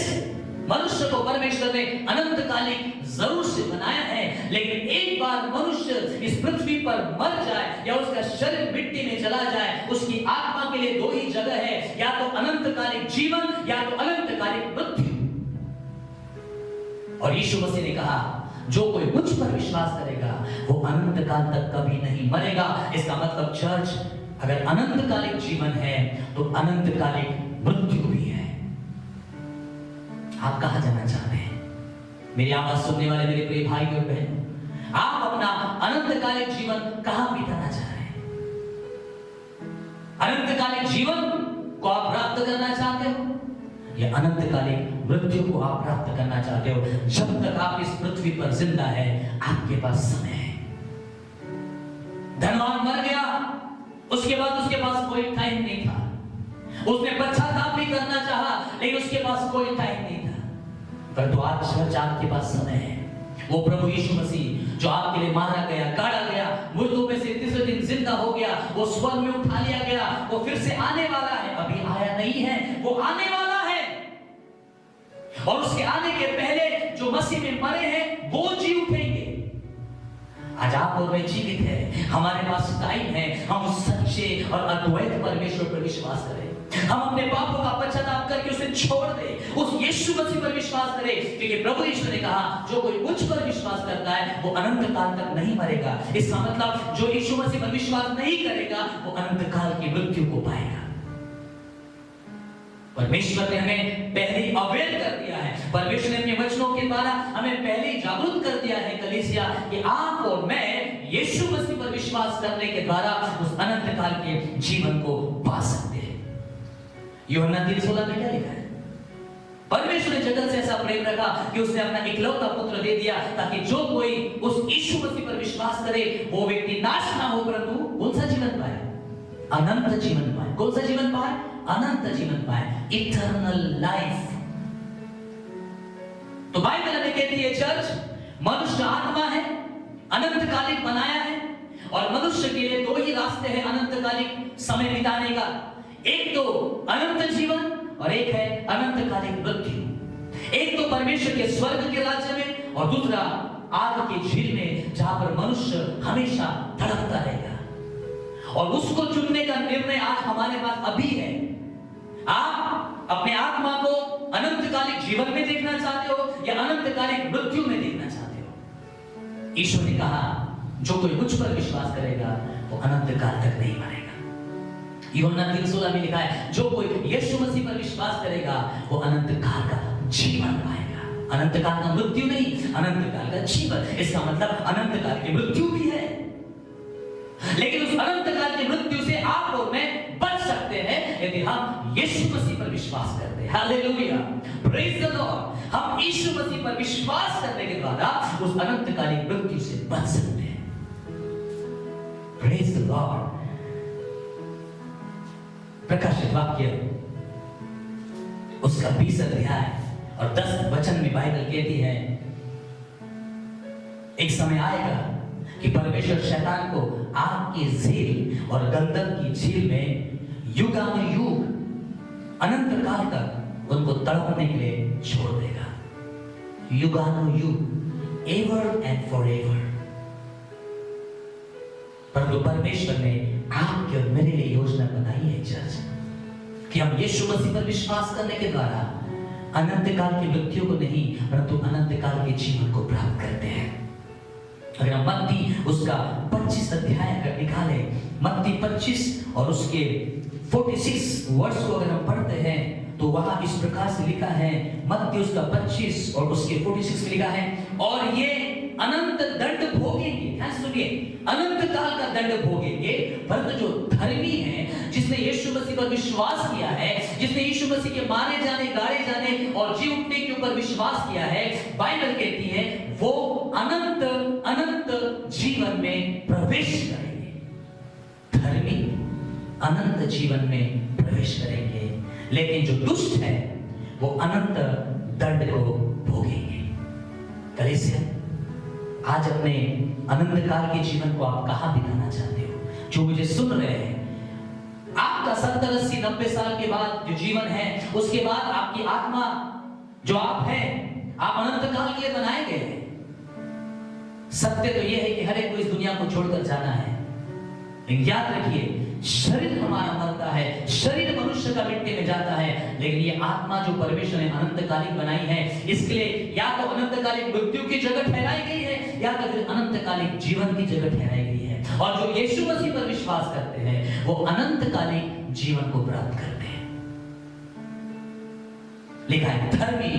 मनुष्य को परमेश्वर ने अनंतकालिक जरूर से बनाया है, लेकिन एक बार मनुष्य इस पृथ्वी पर मर जाए या उसका शरीर मिट्टी में चला जाए, उसकी आत्मा के लिए दो ही जगह है, या तो अनंतकालिक जीवन या तो अनंतकालिक मृत्यु। और यीशु मसीह ने कहा जो कोई मुझ पर विश्वास करेगा वो अनंत काल तक कभी नहीं मरेगा। इसका मतलब चर्च, अगर अनंतकालिक जीवन है तो अनंतकालिक मृत्यु भी है। आप कहां जाना चाहते हैं? मेरी आवाज सुनने वाले मेरे प्रिय भाई और बहन, आप अपना अनंतकालिक जीवन कहां बिताना चाह रहे हैं? अनंतकालिक जीवन को आप प्राप्त करना चाहते हो या अनंतकालिक मृत्यु को आप प्राप्त करना चाहते हो? जब तक आप इस पृथ्वी पर जिंदा है, आपके पास समय है। धनवान मर गया, उसके बाद उसके पास कोई टाइम नहीं था, उसने पश्चाताप भी करना चाहा, लेकिन उसके पास कोई टाइम नहीं था। पर तो आज चर्च आपके पास समय है। वो प्रभु यीशु मसीह जो आपके लिए मारा गया, गाड़ा गया, मुर्दों में से तीसरे दिन जिंदा हो गया, वो स्वर्ग में उठा लिया गया, वो फिर से आने वाला है। अभी आया नहीं है, वो आने वाला है। और उसके आने के पहले जो मसीह में मरे हैं वो जी उठेंगे। आज आप और मैं जीवित है, हमारे पास टाइम है, हम उस सच्चे और अद्वैत परमेश्वर पर विश्वास करें। हम अपने पापों का पश्चाताप करके उसे छोड़ दें, उस यीशु मसीह पर विश्वास करें, क्योंकि प्रभु यीशु ने कहा जो कोई मुझ पर विश्वास करता है वो अनंत काल तक नहीं मरेगा। इसका मतलब जो यीशु मसीह पर विश्वास नहीं करेगा वो अनंत काल की मृत्यु को पाएगा। परमेश्वर ने हमें पहले अवेयर कर दिया है, परमेश्वर ने अपने वचनों के द्वारा हमें पहले जागरूक कर दिया है कलीसिया कि आप और मैं यीशु मसीह पर विश्वास करने के द्वारा उस अनंत काल के जीवन को पा सकते हैं। यूहन्ना 3:16 में क्या लिखा है? परमेश्वर ने जगत से ऐसा प्रेम रखा कि उसने अपना इकलौता पुत्र दे दिया, ताकि जो कोई उस यीशु मसीह पर विश्वास करे वो व्यक्ति नाश ना हो, परंतु कौन सा जीवन पाए? अनंत जीवन पाए। कौन सा जीवन पाए? अनंत जीवन पाए, इटर्नल लाइफ। तो बाइबल हमें कहती है चर्च, मनुष्य आत्मा है, अनंतकालिक बनाया है, और मनुष्य के लिए दो ही रास्ते हैं अनंतकालिक समय बिताने का। एक तो अनंत जीवन और एक है अनंतकालिक मृत्यु। एक तो परमेश्वर के स्वर्ग के राज्य में और दूसरा आग की झील में, जहां पर मनुष्य हमेशा तड़पता रहेगा। और उसको चुनने का निर्णय आज हमारे पास अभी है। आप अपने आत्मा को अनंतकालिक जीवन में देखना चाहते हो या अनंतकालिक मृत्यु में देखना चाहते हो? ईश्वर ने कहा जो कोई मुझ पर विश्वास करेगा वो अनंत काल तक नहीं मरेगा। यूहन्ना 3:16 में लिखा है जो कोई यीशु मसीह पर विश्वास करेगा वो अनंत काल का जीवन पाएगा। अनंत काल का मृत्यु नहीं, अनंत काल का जीवन। इसका मतलब अनंत काल की मृत्यु भी है, लेकिन उस अनंत काल की मृत्यु से आप और मैं बच सकते हैं यदि हम यीशु मसीह पर विश्वास करते हैं। Hallelujah, praise the Lord. हम यीशु मसीह पर विश्वास करने के द्वारा उस अनंतकालिक मृत्यु से बच सकते हैं। Praise the Lord. प्रकाशित वाक्य उसका 20 अध्याय और 10 वचन में बाइबल कहती है, एक समय आएगा कि परमेश्वर शैतान को आग की झील और गंधक की झील में युगानुयुग अनंत काल तक उनको तड़पने के लिए छोड़ देगा। युगानुयुग, एवर एंड फॉरएवर। परंतु परमेश्वर ने आपके और मेरे लिए योजना बनाई है चर्च, कि हम यीशु मसीह पर विश्वास करने के द्वारा अनंत काल की मृत्यु को नहीं परंतु अनंत काल के जीवन को प्राप्त करते हैं। अगर हम मत्ती उसका 25 अध्याय अगर निकाले, मत्ती 25 और उसके 46 वर्ष को अगर हम पढ़ते हैं तो वहां इस प्रकार से लिखा है, मत्ती उसका 25 और उसके 46 में लिखा है, और ये अनंत दंड भोगेंगे। ध्यान से सुनिए, अनंत काल का दंड भोगेंगे, परंतु जो धर्मी है, जिसने यीशु मसीह पर विश्वास किया है, जिसने यीशु मसीह के मारे जाने, गाड़े जाने और जी उठने के ऊपर विश्वास किया है, बाइबल कहती है वो अनंत अनंत जीवन में प्रवेश करेंगे। धर्मी अनंत जीवन में प्रवेश करेंगे, लेकिन जो दुष्ट है वो अनंत दंड को भोगेंगे। कलीसिया, आज अपने अनंत काल के जीवन को आप कहां बिताना चाहते हो? जो मुझे सुन रहे हैं, आपका 70, 80, 90 साल के बाद जो जीवन है, उसके बाद आपकी आत्मा जो आप है, आप अनंत काल के लिए बनाए गए हैं। सत्य तो यह है कि हर एक को इस दुनिया को छोड़कर जाना है, लेकिन याद रखिए, शरीर हमारा मरता है, शरीर मनुष्य का मिट्टी में जाता है, लेकिन ये आत्मा जो परमेश्वर ने अनंतकालिक बनाई है, इसके लिए या तो अनंतकालिक मृत्यु की जगह ठहराई गई है या तो फिर अनंतकालिक जीवन की जगह ठहराई गई है। और जो यीशु मसीह पर विश्वास करते हैं वो अनंतकालिक जीवन को प्राप्त करते हैं। लिखा है धर्मी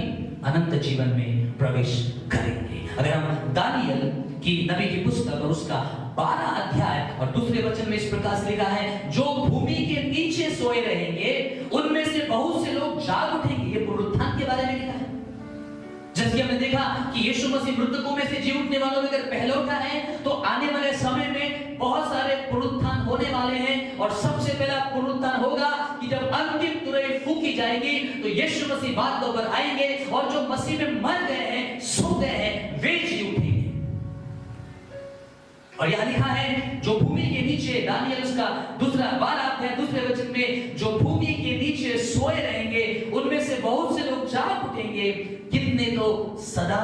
अनंत जीवन में प्रवेश करेंगे। अगर हम दानियल की नबी की पुस्तक और उसका 12 अध्याय और दूसरे वचन में इस प्रकार से लिखा है, जो भूमि के नीचे सोए रहेंगे उनमें से बहुत से लोग जाग उठेंगे। ये पुनरुत्थान के बारे में लिखा है। जैसे हमने देखा कि यीशु मसीह मृतकों में से जी उठने वालों में अगर पहलौठा है, तो आने वाले समय में बहुत सारे पुनरुत्थान होने वाले हैं। और सबसे पहला पुनरुत्थान होगा कि जब अंतिम तुरही फूंकी जाएगी तो यीशु मसीह बादलों पर आएंगे और जो मसीह में मर गए हैं, सो गए हैं, वे जी उठेंगे। और यह लिखा है जो भूमि के नीचे, दानियल उसका दूसरा 12 अध्याय दूसरे वचन में, जो भूमि के नीचे सोए रहेंगे उनमें से बहुत से लोग जाग उठेंगे, कितने तो सदा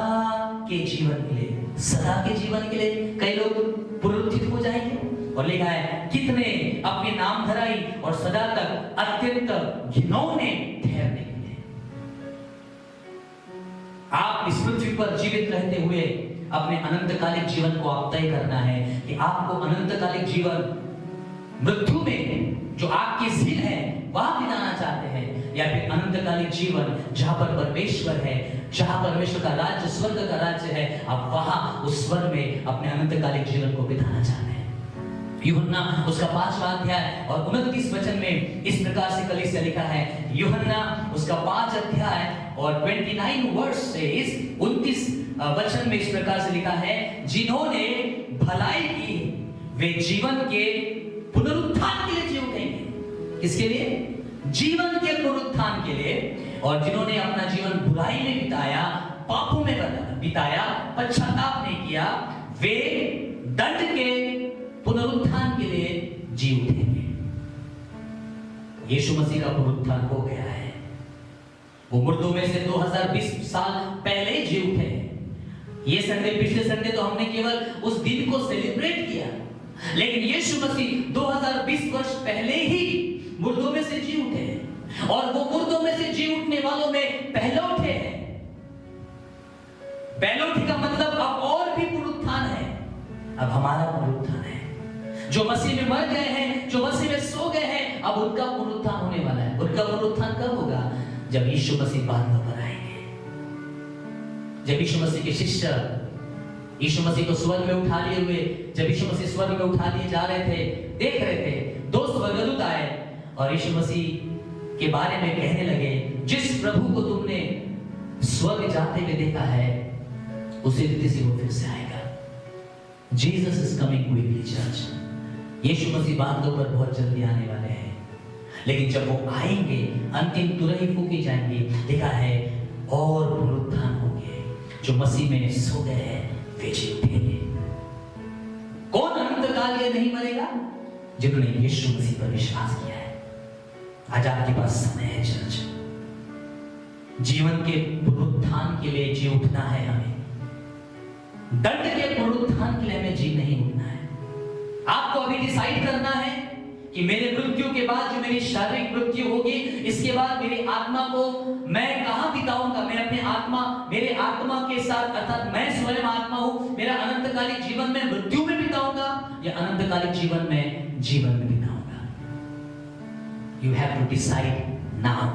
के जीवन के लिए, सदा के जीवन के लिए कई लोग पुनरुत्थित हो जाएंगे। और लिखा है कितने अपनी नाम धराई और सदा तक अत्यंत घिनौने ठहरने के लिए। आप इस पृथ्वी पर जीवित रहते हुए अपने अनंतकालिक जीवन को आप तय करना है कि आपको अनंतकालिक जीवन मृत्यु में जो आपकी झील है वहां बिताना चाहते हैं, या फिर अनंतकालिक जीवन जहां पर परमेश्वर है, जहां परमेश्वर का राज्य, स्वर्ग का राज्य है, आप वहां उस स्वर्ग में अपने अनंतकालिक जीवन को बिताना चाहते हैं। यूहन्ना उसका 5वां अध्याय और 29 वचन में इस प्रकार से कलीसिया लिखा है। यूहन्ना उसका 5 अध्याय और 29 वर्स से 29 वचन में इस प्रकार से लिखा है, जिन्होंने भलाई की वे जीवन के पुनरुत्थान के लिए जी उठेंगे। किसके लिए? जीवन के पुनरुत्थान के लिए। और जिन्होंने अपना जीवन बुराई में बिताया, पापों में बिताया, पश्चाताप नहीं किया, वे दंड के पुनरुत्थान के लिए जी उठेंगे। यीशु मसीह का पुनरुत्थान हो गया है। वो मुर्दों में से 2020 साल पहले जी उठे। ये संडे, पिछले संडे तो हमने केवल उस दिन को सेलिब्रेट किया, लेकिन यीशु मसीह 2020 वर्ष पहले ही मुर्दों में से जी उठे हैं। और वो मुर्दों में से जी उठने वालों में पहलौठे हैं। पहलौठे का मतलब अब और भी पुनरुत्थान है। अब हमारा पुनरुत्थान है। जो मसीह में मर गए हैं, जो मसीह में सो गए हैं, अब उनका पुनरुत्थान होने वाला है। उनका पुनरुत्थान कब होगा? जब यीशु मसीह बादलों पर आएंगे। जब यीशु मसीह के शिष्य यीशु मसीह को स्वर्ग में उठा लिए हुए, जब यीशु मसीह स्वर्ग में उठा लिए जा रहे थे, देख रहे थे, 2 स्वर्गदूत आए और यीशु मसीह के बारे में कहने लगे, जिस प्रभु को तुमने स्वर्ग जाते हुए देखा है, उसी रीति से वो फिर से आएगा। Jesus is coming quickly church. यीशु मसीह बादलों पर बहुत जल्दी आने वाले हैं। लेकिन जब वो आएंगे अंतिम तुरही फूकी जाएंगी, लिखा है और पुनरुत्थान होंगे। जो मसीह में सो गए हैं वे जी उठेंगे। कौन अनंत काल के नहीं मरेगा? जिन्होंने यीशु मसीह पर विश्वास किया है। आज आपके पास समय है चर्च, जीवन के पुनरुत्थान के लिए जी उठना है। हमें दंड के पुनरुत्थान के लिए हमें जी नहीं उठना है। आपको अभी डिसाइड करना है कि मेरे मृत्यु के बाद जो मेरी शारीरिक मृत्यु होगी, इसके बाद मेरी आत्मा को मैं कहां बिताऊंगा? मैं अपने आत्मा, मेरे आत्मा के साथ, अर्थात मैं स्वयं आत्मा हूं, मेरा अनंतकालिक जीवन में मृत्यु में बिताऊंगा या अनंतकालिक जीवन में बिताऊंगा? You have to decide now.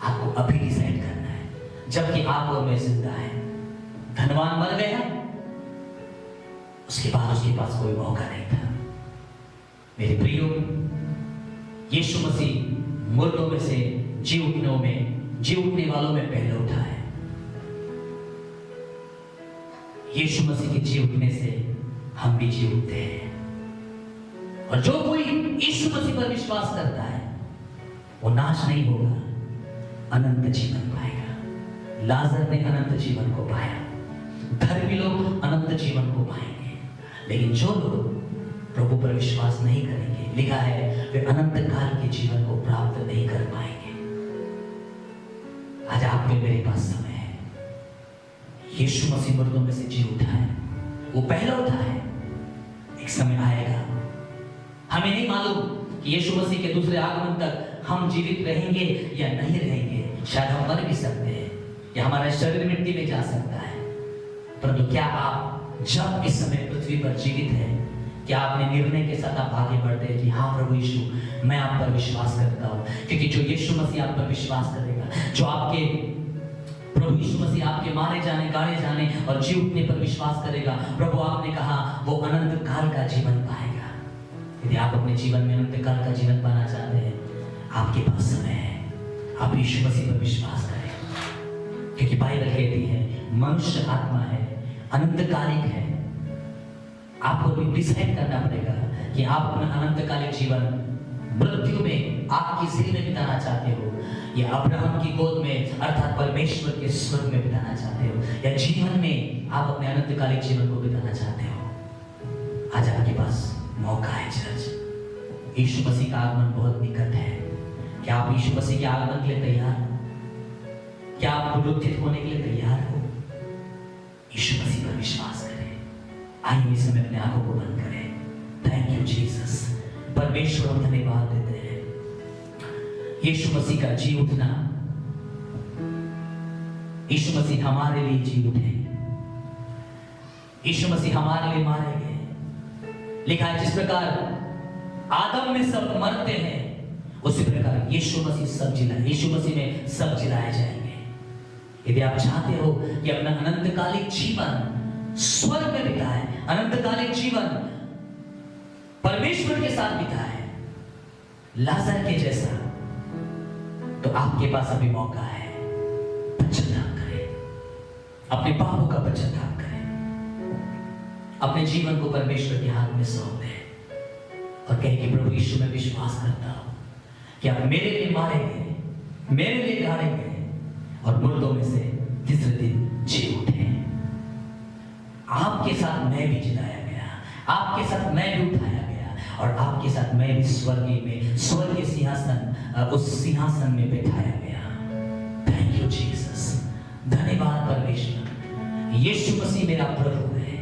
आपको अभी डिसाइड करना है, जबकि आप और मैं जिंदा है। धनवान मर गया, उसके बाद उसके पास कोई मौका नहीं था। मेरे प्रियो, यीशु मसीह मुर्दों में से जी उठने वालों में पहले उठा है। यीशु मसीह के जी उठने से हम भी जी उठते हैं। और जो कोई यीशु मसीह पर विश्वास करता है वो नाश नहीं होगा, अनंत जीवन पाएगा। लाजर ने अनंत जीवन को पाया, धर्मी लोग अनंत जीवन को पाएंगे। लेकिन जो लोग प्रभु पर विश्वास नहीं करेंगे, लिखा है वे अनंत काल के जीवन को प्राप्त नहीं कर पाएंगे। आज आपके मेरे पास समय है। यीशु मसीह मुर्दों में से जी उठा है, वो पहला उठा है। एक समय आएगा, हमें नहीं मालूम कि यीशु मसीह के दूसरे आगमन तक हम जीवित रहेंगे या नहीं रहेंगे। शायद हम मर भी सकते हैं या हमारा शरीर मिट्टी में जा सकता है। परंतु क्या आप जब इस समय पृथ्वी पर जीवित हैं, क्या आपने निर्णय के साथ आप आगे बढ़ते हैं कि हाँ प्रभु यीशु, मैं आप पर विश्वास करता हूँ? क्योंकि जो यीशु मसीह आप पर विश्वास करेगा, जो आपके प्रभु यीशु मसीह आपके मारे जाने, गाड़े जाने और जी उठने पर विश्वास करेगा, प्रभु आपने कहा वो अनंत काल का जीवन पाएगा। यदि आप अपने जीवन में अनंत काल का जीवन पाना चाहते हैं, आपके पास समय है। आप यीशु मसीह पर विश्वास करें, क्योंकि बाइबल कहती है मनुष्य आत्मा है, अनंतकालिक है। आपको भी डिसाइड करना पड़ेगा कि आप अपना अनंतकालिक जीवन मृत्यु में आपकी जिंदगी में बिताना चाहते हो या अब्राहम की गोद में अर्थात परमेश्वर के स्वर्ग में बिताना चाहते हो, या जीवन में आप अपने अनंतकालिक जीवन को बिताना चाहते हो। आज आपके पास मौका है चर्च। यीशु मसीह का आगमन बहुत निकट है। क्या आप यीशु मसीह के आगमन के लिए तैयार हो? क्या आप पुनरुत्थित होने के लिए तैयार हो? यीशु मसीह पर विश्वास करें। आइए इस समय अपने आंखों को बंद करें। Thank you Jesus. परमेश्वर हम धन्यवाद देते हैं यीशु मसीह का जी उठना। यीशु मसीह हमारे लिए जी उठे, यीशु मसीह हमारे लिए मारे गए। लिखा है जिस प्रकार आदम में सब मरते हैं, उसी प्रकार यीशु मसीह सब जिलाए, यीशु मसीह में सब जिलाए जाएंगे। यदि आप चाहते हो कि अपना अनंतकालिक जीवन स्वर्ग में बिताए, अनंतकालिक जीवन परमेश्वर के साथ बिताए, लाजर के जैसा, तो आपके पास अभी मौका है। पश्चाताप करें, अपने पापों का पश्चाताप करें, अपने जीवन को परमेश्वर के हाथ में सौंप दें और कहें कि प्रभु यीशु में विश्वास करता हूं कि आप मेरे लिए मारे गए, मेरे लिए गाड़े गए और मुर्दों में से तीसरे दिन जी उठे। आपके साथ मैं भी जिलाया गया, आपके साथ मैं भी उठाया गया और आपके साथ मैं भी स्वर्गीय सिंहासन, उस सिंहासन में बैठाया गया। Thank you Jesus. धन्यवाद परमेश्वर। यीशु मसीह मेरा प्रभु है,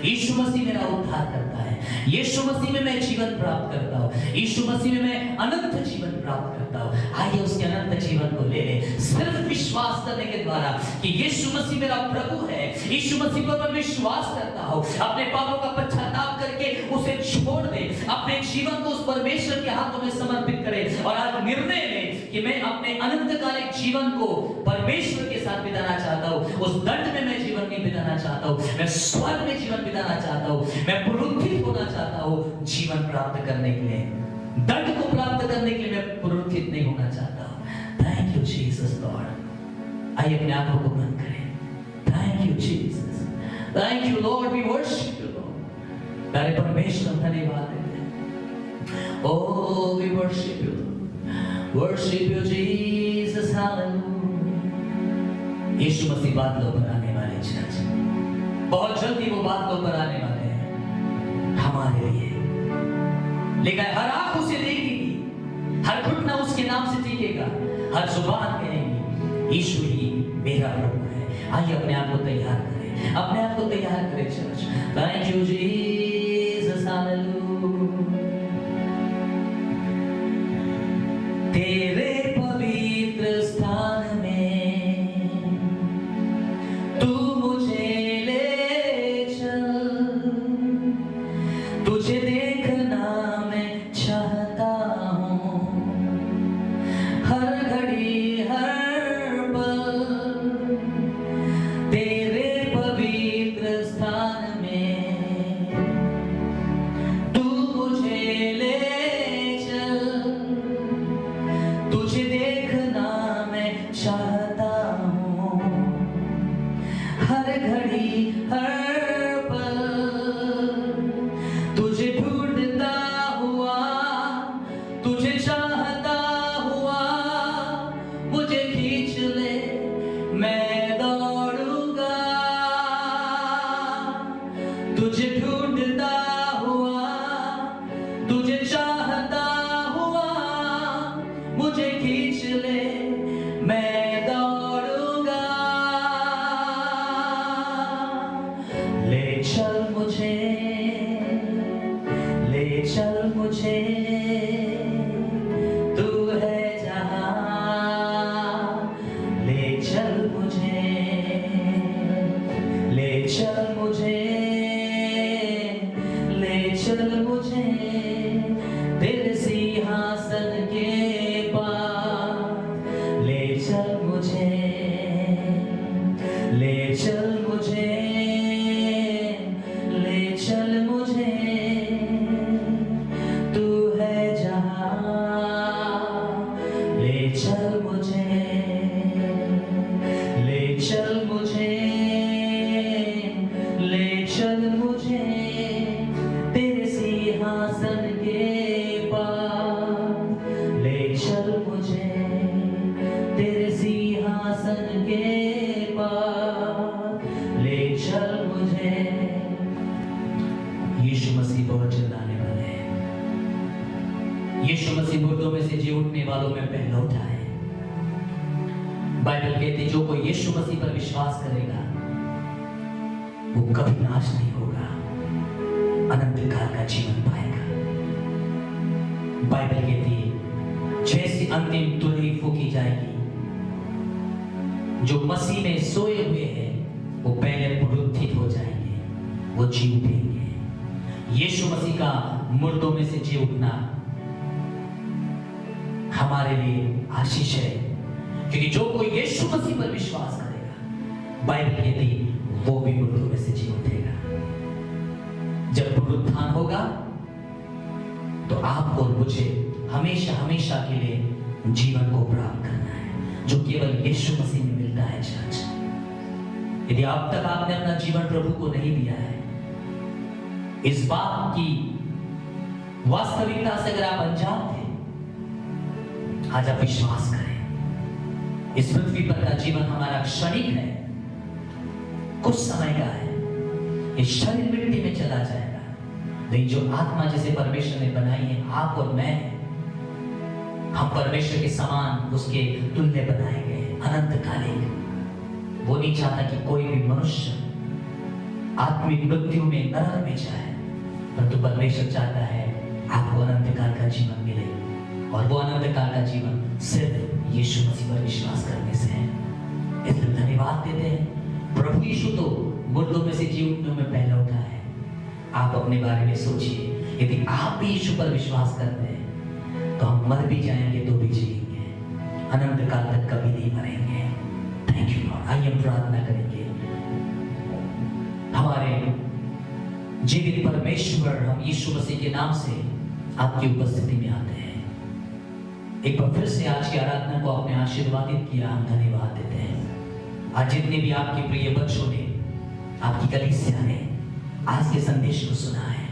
यीशु मसीह मेरा उद्धार करता है, यीशु मसीह में मैं जीवन प्राप्त करता हूँ, यीशु मसीह में मैं अनंत जीवन प्राप्त करता हूँ। आइए उसके अनंत जीवन को ले ले, सिर्फ विश्वास करने के द्वारा कि यीशु मसीह मेरा प्रभु है, यीशु मसीह पर मैं विश्वास करता हूँ। अपने पापों का पश्चाताप करके उसे छोड़ दे, अपने जीवन को उस परमेश्वर के हाथों में समर्पित करे और आज निर्णय ले कि मैं अपने अनंतकालिक जीवन को परमेश्वर के साथ बिताना चाहता हूँ। उस दंड में मैं जीवन नहीं बिताना चाहता हूँ, मैं स्वर्ग में जीवन बिताना चाहता हूँ, मैं पुनरुत्थित होना चाहता हूँ जीवन प्राप्त करने के लिए। दंड को प्राप्त करने के लिए मैं पुनरुत्थित नहीं होना चाहता हूँ। Thank you Jesus Lord. आइए अपने आंखों को बंद करें। Thank you Jesus, thank you Lord, we worship you Lord. प्यारे परमेश्वर धन्यवाद देते हैं। Oh, we worship you. Worship you, Jesus. Hallelujah. यीशु मसीह बादलों पर आने वाले चर्च, बहुत जल्दी वो बादलों पर आने वाले हैं हमारे लिए। लेकिन हर आंख उसे देखेगी, हर घुटना उसके नाम से टीकेगा, हर जुबान कहेगी यीशु ही मेरा प्रभु है। आइए अपने आप को तैयार करें, अपने आप को तैयार करें church. Thank you Jesus, hallelujah. तेरे पवित्र स्थान में तू मुझे ले चल, तुझे देखना मैं चाहता हूँ हर घड़ी हर पल। तेरे पवित्र स्थान में तू मुझे ले चल, तुझे देखना मैं चाहता हूँ हर घड़ी हर पल। तुझे ढूंढता हुआ, तुझे चाहता हुआ, मुझे खींच ले मैं दौड़ूंगा। तुझे ढूंढता हुआ, तुझे चाहता हुआ, मुझे खींच ले मैं दौड़ूंगा। ले चल मुझे, ले चल मुझे, तू है जहां। ले चल मुझे, ले चल मुझे, ले चल मुझे तेरे सिंहासन के पास। ले चल मुझे, ले चल मुझे, ले चल मुझे, तू है जहां। ले चल मुझे, ले चल मुझे, ले चल मुझे तेरे सिंहासन के पास। ले चल मुझे तेरे सिंहासन के पास। ले चल मुझे। यीशु मसीह बहुत जल्द आने वाले हैं। यीशु मसीह मुर्दों में से जी उठने वालों में पहला उठा है। बाइबल कहती है जो कोई यीशु मसीह पर विश्वास करेगा वो कभी नाश नहीं होगा, अनंत काल का जीवन पाएगा। बाइबल कहती है जैसी अंतिम तुरही फूकी जाएगी, जो मसीह में सोए हुए हैं वो पहले पुनरुत्थित हो जाएंगे, वो जी उठेंगे। यीशु मसीह का मुर्दों में से जी उठना हमारे लिए आशीष है, क्योंकि जो कोई यीशु मसीह पर विश्वास करेगा, बाइबल कहती वो भी मुर्दों में से जी उठेगा। जब पुनरुत्थान होगा तो आपको और मुझे हमेशा हमेशा के लिए जीवन को प्राप्त करना है, जो केवल यीशु मसीह में मिलता है चर्च। यदि अब तक आपने अपना जीवन प्रभु को नहीं दिया है, इस बात की वास्तविकता से अगर आप अनजान थे, आज आप विश्वास करें। इस पृथ्वी पर का जीवन हमारा क्षणिक है, कुछ समय का है। इस शरीर मिट्टी में चला जाएगा, लेकिन जो आत्मा जिसे परमेश्वर ने बनाई है, आप और मैं, हम परमेश्वर के समान उसके तुल्य बनाए गए, अनंतकालीन। वो नहीं चाहता कि कोई भी मनुष्य आत्मिक मृत्यु में नरक में जाए, परंतु परमेश्वर चाहता है आपको अनंत काल का जीवन मिले, और वो अनंत काल का जीवन सिर्फ यीशु मसीह पर विश्वास करने से है। इसलिए धन्यवाद देते हैं, प्रभु यीशु तो मुर्दों में से जी उठने में पहला उठा है। आप अपने बारे में सोचिए, यदि आप भी यीशु पर विश्वास करते हैं तो हम मर भी जाएंगे तो भी जिएंगे, अनंत काल तक कभी नहीं मरेंगे। Thank you Lord. आइए हम प्रार्थना करेंगे। हमारे जीवित परमेश्वर, हम यीशु मसीह के नाम से आपकी उपस्थिति में आते हैं। एक बार फिर से आज की आराधना को आपने आशीर्वादित किया, हम धन्यवाद देते हैं। आज जितने भी आपके प्रिय बच्चों ने, आपकी कलीसिया ने आज के संदेश को सुना है,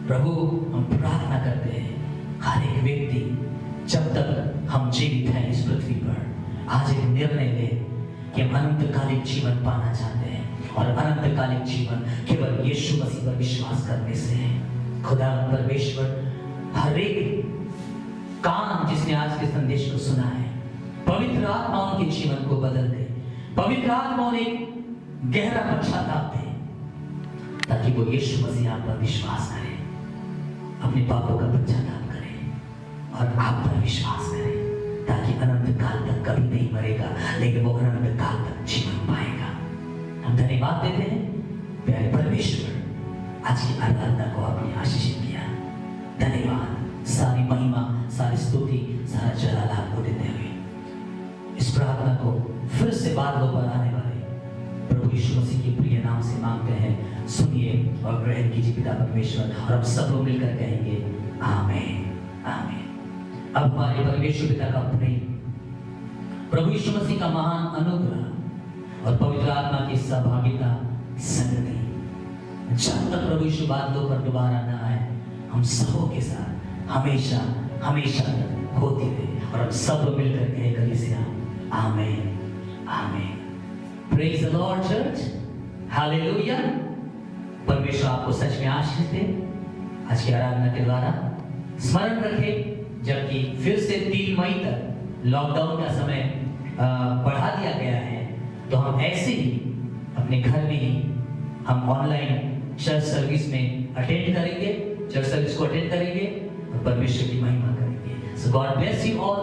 प्रभु हम प्रार्थना करते हैं हर एक व्यक्ति जब तक हम जीवित हैं इस पृथ्वी पर, आज एक निर्णय ले कि हम अनंतकालिक जीवन पाना चाहते हैं, और अनंतकालिक जीवन केवल यीशु मसीह पर विश्वास करने से है। खुदा परमेश्वर हर एक कान जिसने आज के संदेश को सुना है, पवित्र आत्मा उनके जीवन को बदल दे, पवित्र आत्मा उन्हें गहरा पश्चाताप दे, ताकि वो यीशु मसीह पर विश्वास करे, अपने पापों का पश्चाताप करे और आप पर विश्वास करे, ताकि अनंत काल तक कभी नहीं मरेगा, लेकिन वो अनंत काल तक जीवन पाएगा। हम धन्यवाद देते हैं प्यारे परमेश्वर, आज की आराधना को आपने आशीषित किया। धन्यवाद, सारी महिमा, सारी स्तुति, सारा जलाल आपको देते हुए इस प्रार्थना को फिर से बादलों पर आने वाले प्रभु यीशु मसीह के प्रिय नाम से मांगते हैं। सुनिए और ग्रहण कीजिए पिता परमेश्वर, और हम सब लोग मिलकर कहेंगे आमीन आमीन। अब हमारे परमेश्वर पिता का प्रेम, प्रभु यीशु मसीह का महान अनुग्रह और पवित्र आत्मा की सहभागिता संगति, जब तक प्रभु यीशु बादलों पर दोबारा न आए, हम सबों के साथ हमेशा हमेशा तक होती रहे। और हम सब लोग मिलकर कहे कलीसिया आमीन आमीन। Praise the Lord church, hallelujah. परमेश्वर आपको सच में आशीष दे। आज की आराधना के द्वारा स्मरण रखें, जबकि फिर से 3 मई तक लॉकडाउन का समय बढ़ा दिया गया है, तो हम ऐसे ही अपने घर में ही हम ऑनलाइन चर्च सर्विस में अटेंड करेंगे, चर्च सर्विस को अटेंड करेंगे और परमेश्वर की महिमा करेंगे। So God bless you all.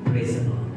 Praise the Lord.